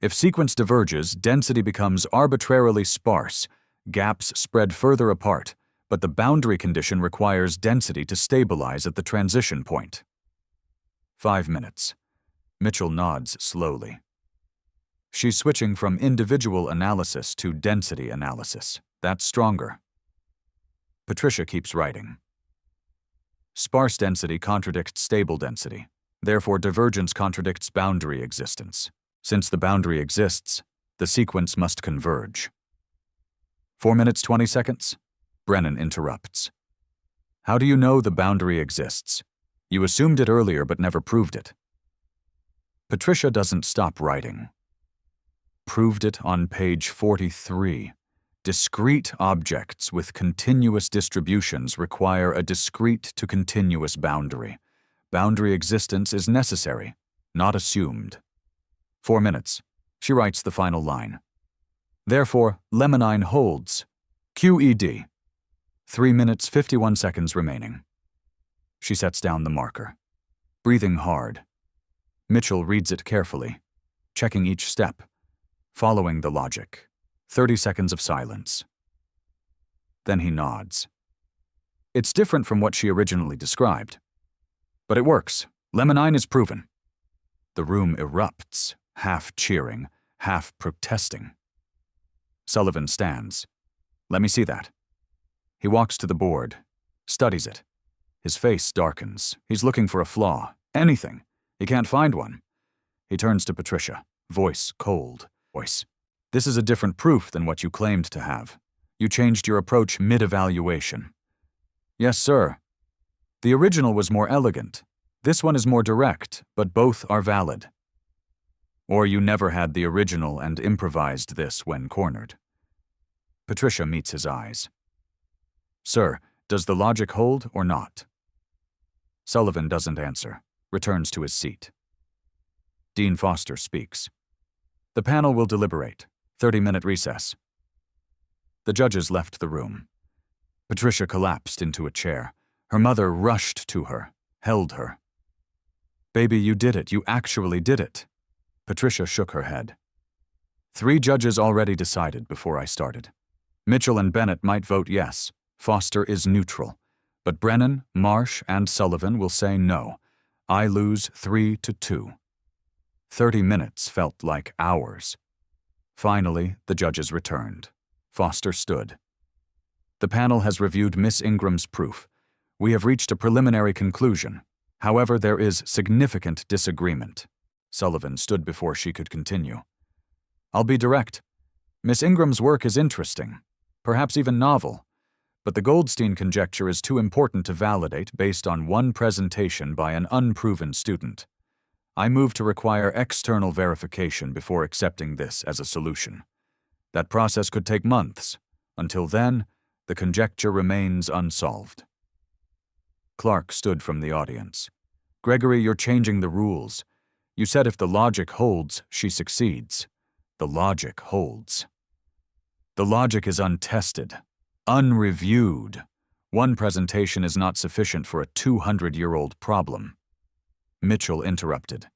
If sequence diverges, density becomes arbitrarily sparse. Gaps spread further apart, but the boundary condition requires density to stabilize at the transition point. 5 minutes. Mitchell nods slowly. She's switching from individual analysis to density analysis. That's stronger. Patricia keeps writing. Sparse density contradicts stable density. Therefore, divergence contradicts boundary existence. Since the boundary exists, the sequence must converge. 4 minutes, 20 seconds. Brennan interrupts. How do you know the boundary exists? You assumed it earlier but never proved it. Patricia doesn't stop writing. Proved it on page 43. Discrete objects with continuous distributions require a discrete to continuous boundary. Boundary existence is necessary, not assumed. 4 minutes. She writes the final line. Therefore, lemonine holds. QED. 3 minutes, 51 seconds remaining. She sets down the marker. Breathing hard. Mitchell reads it carefully, checking each step, following the logic. 30 seconds of silence. Then he nods. It's different from what she originally described. But it works. Lemonine is proven. The room erupts, half cheering, half protesting. Sullivan stands. Let me see that. He walks to the board, studies it. His face darkens. He's looking for a flaw. Anything. He can't find one. He turns to Patricia, voice cold. Voice. This is a different proof than what you claimed to have. You changed your approach mid-evaluation. Yes, sir. The original was more elegant. This one is more direct, but both are valid. Or you never had the original and improvised this when cornered. Patricia meets his eyes. Sir, does the logic hold or not? Sullivan doesn't answer, returns to his seat. Dean Foster speaks. The panel will deliberate. 30-minute recess. The judges left the room. Patricia collapsed into a chair. Her mother rushed to her, held her. Baby, you did it. You actually did it. Patricia shook her head. 3 judges already decided before I started. Mitchell and Bennett might vote yes. Foster is neutral. But Brennan, Marsh, and Sullivan will say no. I lose 3-2. 30 minutes felt like hours. Finally, the judges returned. Foster stood. The panel has reviewed Miss Ingram's proof. We have reached a preliminary conclusion. However, there is significant disagreement. Sullivan stood before she could continue. I'll be direct. Miss Ingram's work is interesting, perhaps even novel, but the Goldstein conjecture is too important to validate based on one presentation by an unproven student. I move to require external verification before accepting this as a solution. That process could take months. Until then, the conjecture remains unsolved. Clark stood from the audience. Gregory, you're changing the rules. You said if the logic holds, she succeeds. The logic holds. The logic is untested, unreviewed. One presentation is not sufficient for a 200-year-old problem. Mitchell interrupted.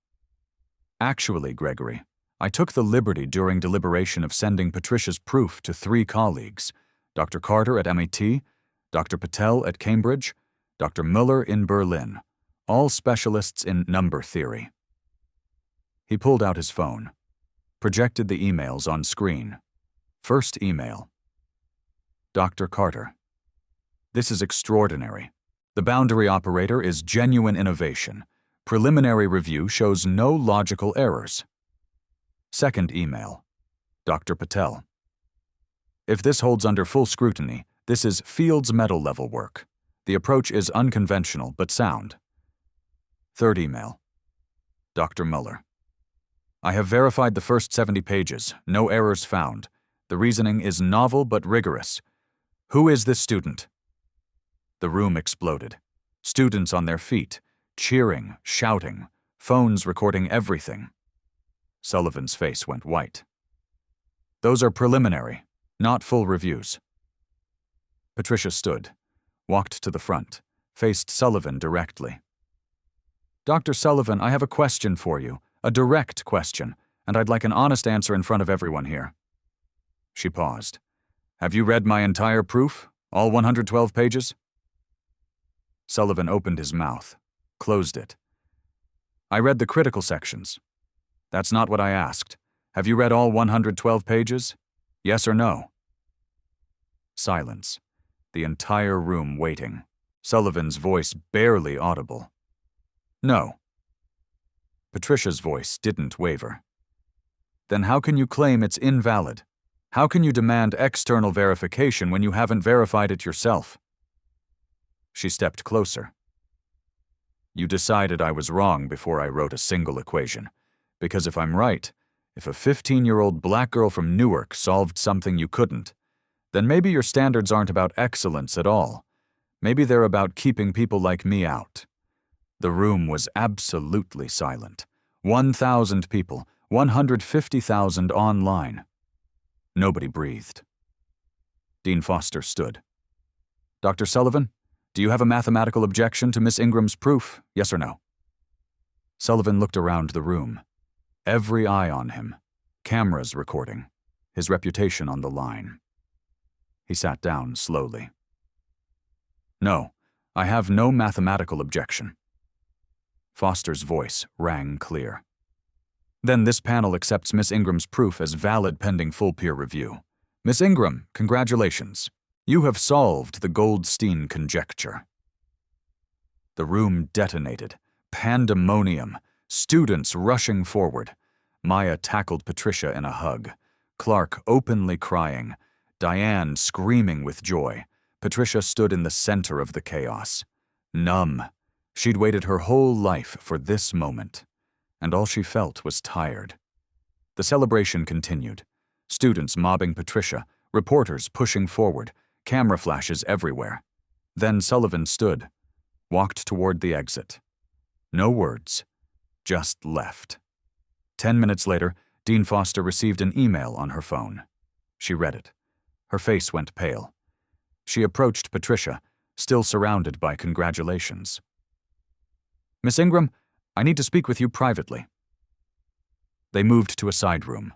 Actually, Gregory, I took the liberty during deliberation of sending Patricia's proof to 3 colleagues, Dr. Carter at MIT, Dr. Patel at Cambridge, Dr. Muller in Berlin, all specialists in number theory. He pulled out his phone, projected the emails on screen. First email. Dr. Carter. This is extraordinary. The boundary operator is genuine innovation. Preliminary review shows no logical errors. Second email. Dr. Patel. If this holds under full scrutiny, this is Fields medal level work. The approach is unconventional but sound. Third email. Dr. Muller. I have verified the first 70 pages. No errors found. The reasoning is novel but rigorous. Who is this student? The room exploded. Students on their feet, cheering, shouting, phones recording everything. Sullivan's face went white. Those are preliminary, not full reviews. Patricia stood, walked to the front, faced Sullivan directly. Dr. Sullivan, I have a question for you, a direct question, and I'd like an honest answer in front of everyone here. She paused. Have you read my entire proof, all 112 pages? Sullivan opened his mouth, closed it. I read the critical sections. That's not what I asked. Have you read all 112 pages? Yes or no? Silence. The entire room waiting. Sullivan's voice barely audible. No. Patricia's voice didn't waver. Then how can you claim it's invalid? How can you demand external verification when you haven't verified it yourself? She stepped closer. You decided I was wrong before I wrote a single equation. Because if I'm right, if a 15-year-old black girl from Newark solved something you couldn't, then maybe your standards aren't about excellence at all. Maybe they're about keeping people like me out. The room was absolutely silent. 1,000 people, 150,000 online. Nobody breathed. Dean Foster stood. Dr. Sullivan, do you have a mathematical objection to Miss Ingram's proof, yes or no? Sullivan looked around the room. Every eye on him. Cameras recording. His reputation on the line. He sat down slowly. No, I have no mathematical objection. Foster's voice rang clear. Then this panel accepts Miss Ingram's proof as valid pending full peer review. Miss Ingram, congratulations. You have solved the Goldstein conjecture. The room detonated. Pandemonium. Students rushing forward. Maya tackled Patricia in a hug. Clark openly crying. Diane screaming with joy. Patricia stood in the center of the chaos. Numb. She'd waited her whole life for this moment. And all she felt was tired. The celebration continued. Students mobbing Patricia, reporters pushing forward, camera flashes everywhere. Then Sullivan stood, walked toward the exit. No words, just left. 10 minutes later, Dean Foster received an email on her phone. She read it. Her face went pale. She approached Patricia, still surrounded by congratulations. Miss Ingram, I need to speak with you privately. They moved to a side room.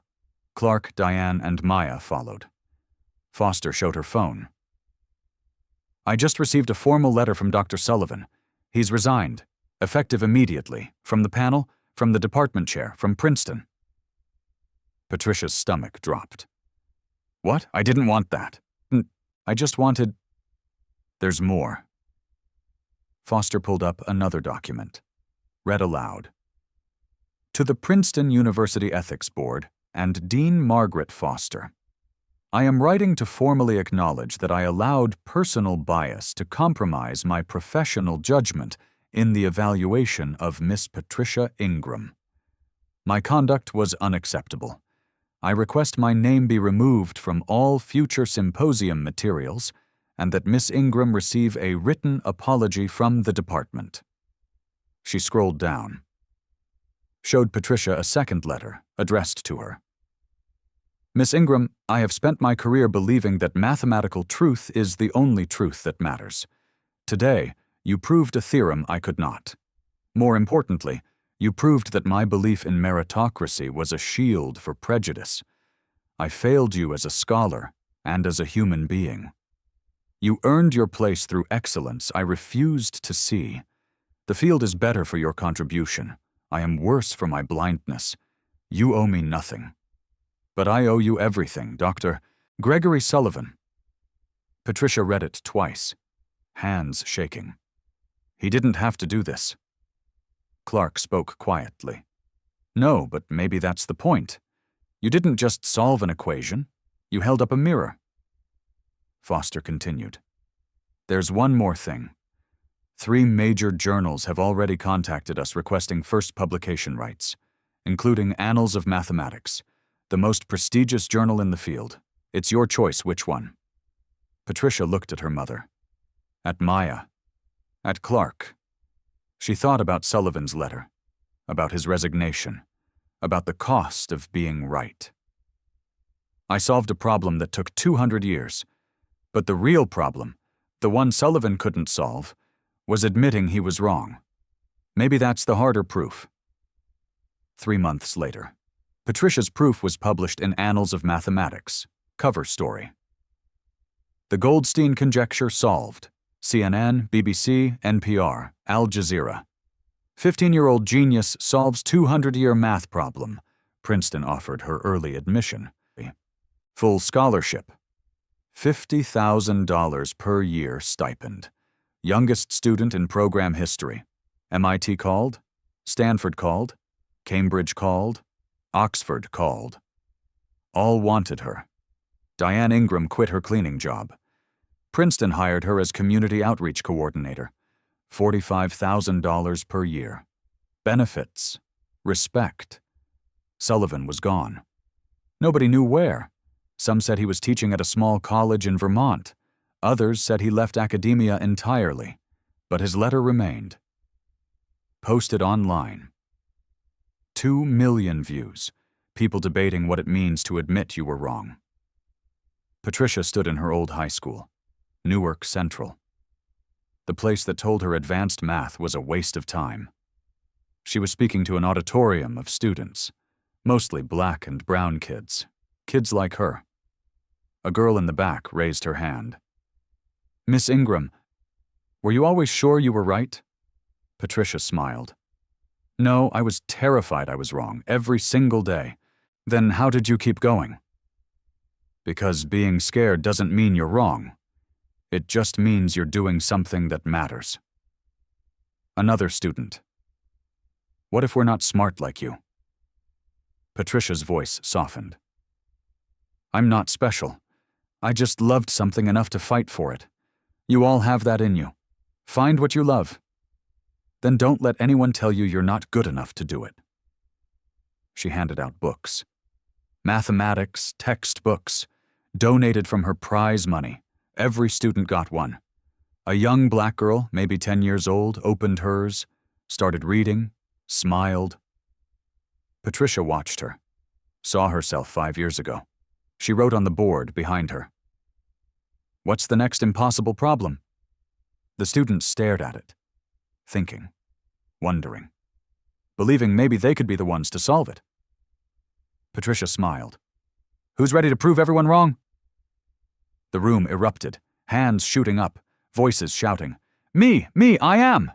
Clark, Diane, and Maya followed. Foster showed her phone. I just received a formal letter from Dr. Sullivan. He's resigned, effective immediately, from the panel, from the department chair, from Princeton. Patricia's stomach dropped. What? I didn't want that. I just wanted... There's more. Foster pulled up another document. Read aloud. To the Princeton University Ethics Board and Dean Margaret Foster. I am writing to formally acknowledge that I allowed personal bias to compromise my professional judgment in the evaluation of Miss Patricia Ingram. My conduct was unacceptable. I request my name be removed from all future symposium materials and that Miss Ingram receive a written apology from the department. She scrolled down. Showed Patricia a second letter, addressed to her. Miss Ingram, I have spent my career believing that mathematical truth is the only truth that matters. Today, you proved a theorem I could not. More importantly, you proved that my belief in meritocracy was a shield for prejudice. I failed you as a scholar and as a human being. You earned your place through excellence I refused to see. The field is better for your contribution. I am worse for my blindness. You owe me nothing. But I owe you everything, Dr. Gregory Sullivan. Patricia read it twice, hands shaking. He didn't have to do this. Clark spoke quietly. No, but maybe that's the point. You didn't just solve an equation. You held up a mirror. Foster continued. There's one more thing. 3 major journals have already contacted us requesting first publication rights, including Annals of Mathematics, the most prestigious journal in the field. It's your choice which one. Patricia looked at her mother, at Maya, at Clark. She thought about Sullivan's letter, about his resignation, about the cost of being right. I solved a problem that took 200 years, but the real problem, the one Sullivan couldn't solve, was admitting he was wrong. Maybe that's the harder proof. 3 months later, Patricia's proof was published in Annals of Mathematics, cover story. The Goldstein conjecture solved. CNN, BBC, NPR, Al Jazeera. 15-year-old genius solves 200-year math problem. Princeton offered her early admission. Full scholarship. $50,000 per year stipend. Youngest student in program history. MIT called. Stanford called. Cambridge called. Oxford called. All wanted her. Diane Ingram quit her cleaning job. Princeton hired her as community outreach coordinator. $45,000 per year. Benefits. Respect. Sullivan was gone. Nobody knew where. Some said he was teaching at a small college in Vermont. Others said he left academia entirely. But his letter remained. Posted online. 2 million views. People debating what it means to admit you were wrong. Patricia stood in her old high school, Newark Central. The place that told her advanced math was a waste of time. She was speaking to an auditorium of students, mostly black and brown kids like her. A girl in the back raised her hand. "Miss Ingram, were you always sure you were right?" Patricia smiled. "No, I was terrified I was wrong every single day. Then how did you keep going?" "Because being scared doesn't mean you're wrong. It just means you're doing something that matters." Another student. "What if we're not smart like you?" Patricia's voice softened. "I'm not special. I just loved something enough to fight for it. You all have that in you. Find what you love. Then don't let anyone tell you you're not good enough to do it." She handed out books. Mathematics, textbooks, donated from her prize money. Every student got one. A young black girl, maybe 10 years old, opened hers, started reading, smiled. Patricia watched her, saw herself 5 years ago. She wrote on the board behind her. "What's the next impossible problem?" The students stared at it, thinking, wondering, believing maybe they could be the ones to solve it. Patricia smiled. "Who's ready to prove everyone wrong?" The room erupted, hands shooting up, voices shouting, Me, I am!"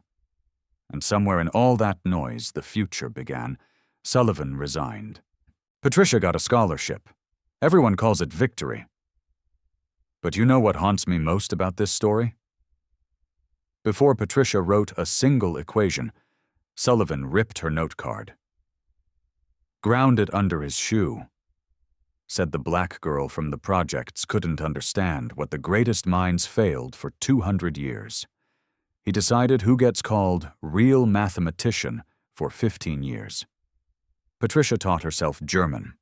And somewhere in all that noise, the future began. Sullivan resigned. Patricia got a scholarship. Everyone calls it victory. But you know what haunts me most about this story? Before Patricia wrote a single equation, Sullivan ripped her note card. "Ground it under his shoe," said the black girl from the projects couldn't understand what the greatest minds failed for 200 years. He decided who gets called real mathematician for 15 years. Patricia taught herself German,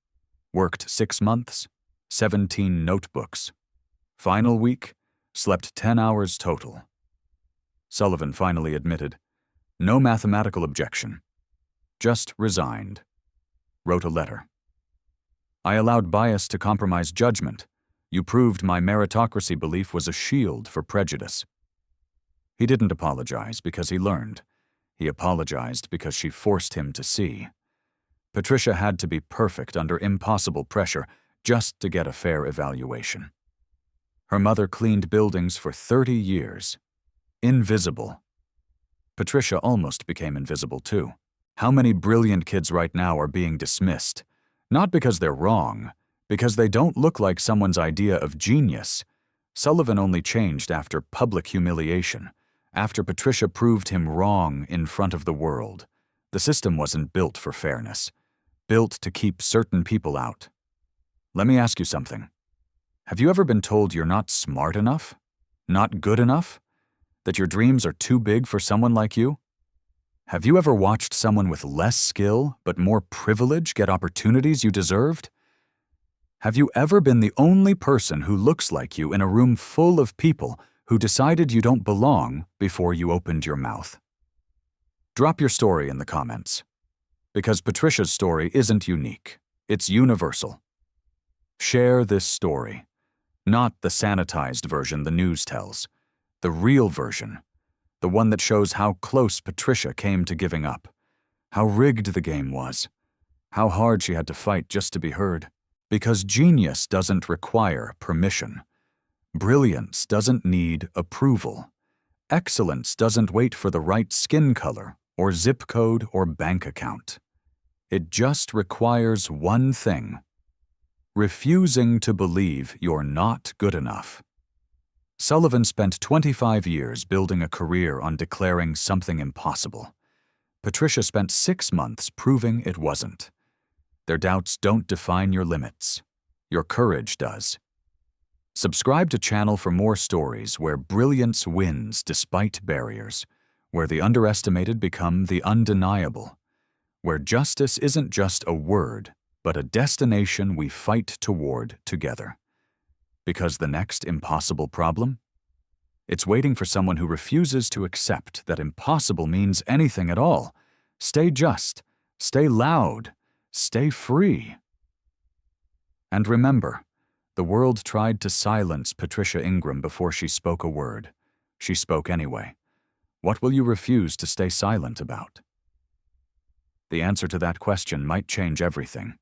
worked 6 months, 17 notebooks. Final week, slept 10 hours total. Sullivan finally admitted, no mathematical objection. Just resigned. Wrote a letter. "I allowed bias to compromise judgment. You proved my meritocracy belief was a shield for prejudice." He didn't apologize because he learned. He apologized because she forced him to see. Patricia had to be perfect under impossible pressure just to get a fair evaluation. Her mother cleaned buildings for 30 years. Invisible. Patricia almost became invisible too. How many brilliant kids right now are being dismissed? Not because they're wrong, because they don't look like someone's idea of genius. Sullivan only changed after public humiliation, after Patricia proved him wrong in front of the world. The system wasn't built for fairness, built to keep certain people out. Let me ask you something. Have you ever been told you're not smart enough? Not good enough? That your dreams are too big for someone like you? Have you ever watched someone with less skill but more privilege get opportunities you deserved? Have you ever been the only person who looks like you in a room full of people who decided you don't belong before you opened your mouth? Drop your story in the comments. Because Patricia's story isn't unique, it's universal. Share this story, not the sanitized version the news tells, the real version, the one that shows how close Patricia came to giving up, how rigged the game was, how hard she had to fight just to be heard. Because genius doesn't require permission. Brilliance doesn't need approval. Excellence doesn't wait for the right skin color or zip code or bank account. It just requires one thing: refusing to believe you're not good enough. Sullivan spent 25 years building a career on declaring something impossible. Patricia spent 6 months proving it wasn't. Their doubts don't define your limits. Your courage does. Subscribe to channel for more stories where brilliance wins despite barriers, where the underestimated become the undeniable, where justice isn't just a word, but a destination we fight toward together. Because the next impossible problem? It's waiting for someone who refuses to accept that impossible means anything at all. Stay just, stay loud, stay free. And remember, the world tried to silence Patricia Ingram before she spoke a word. She spoke anyway. What will you refuse to stay silent about? The answer to that question might change everything.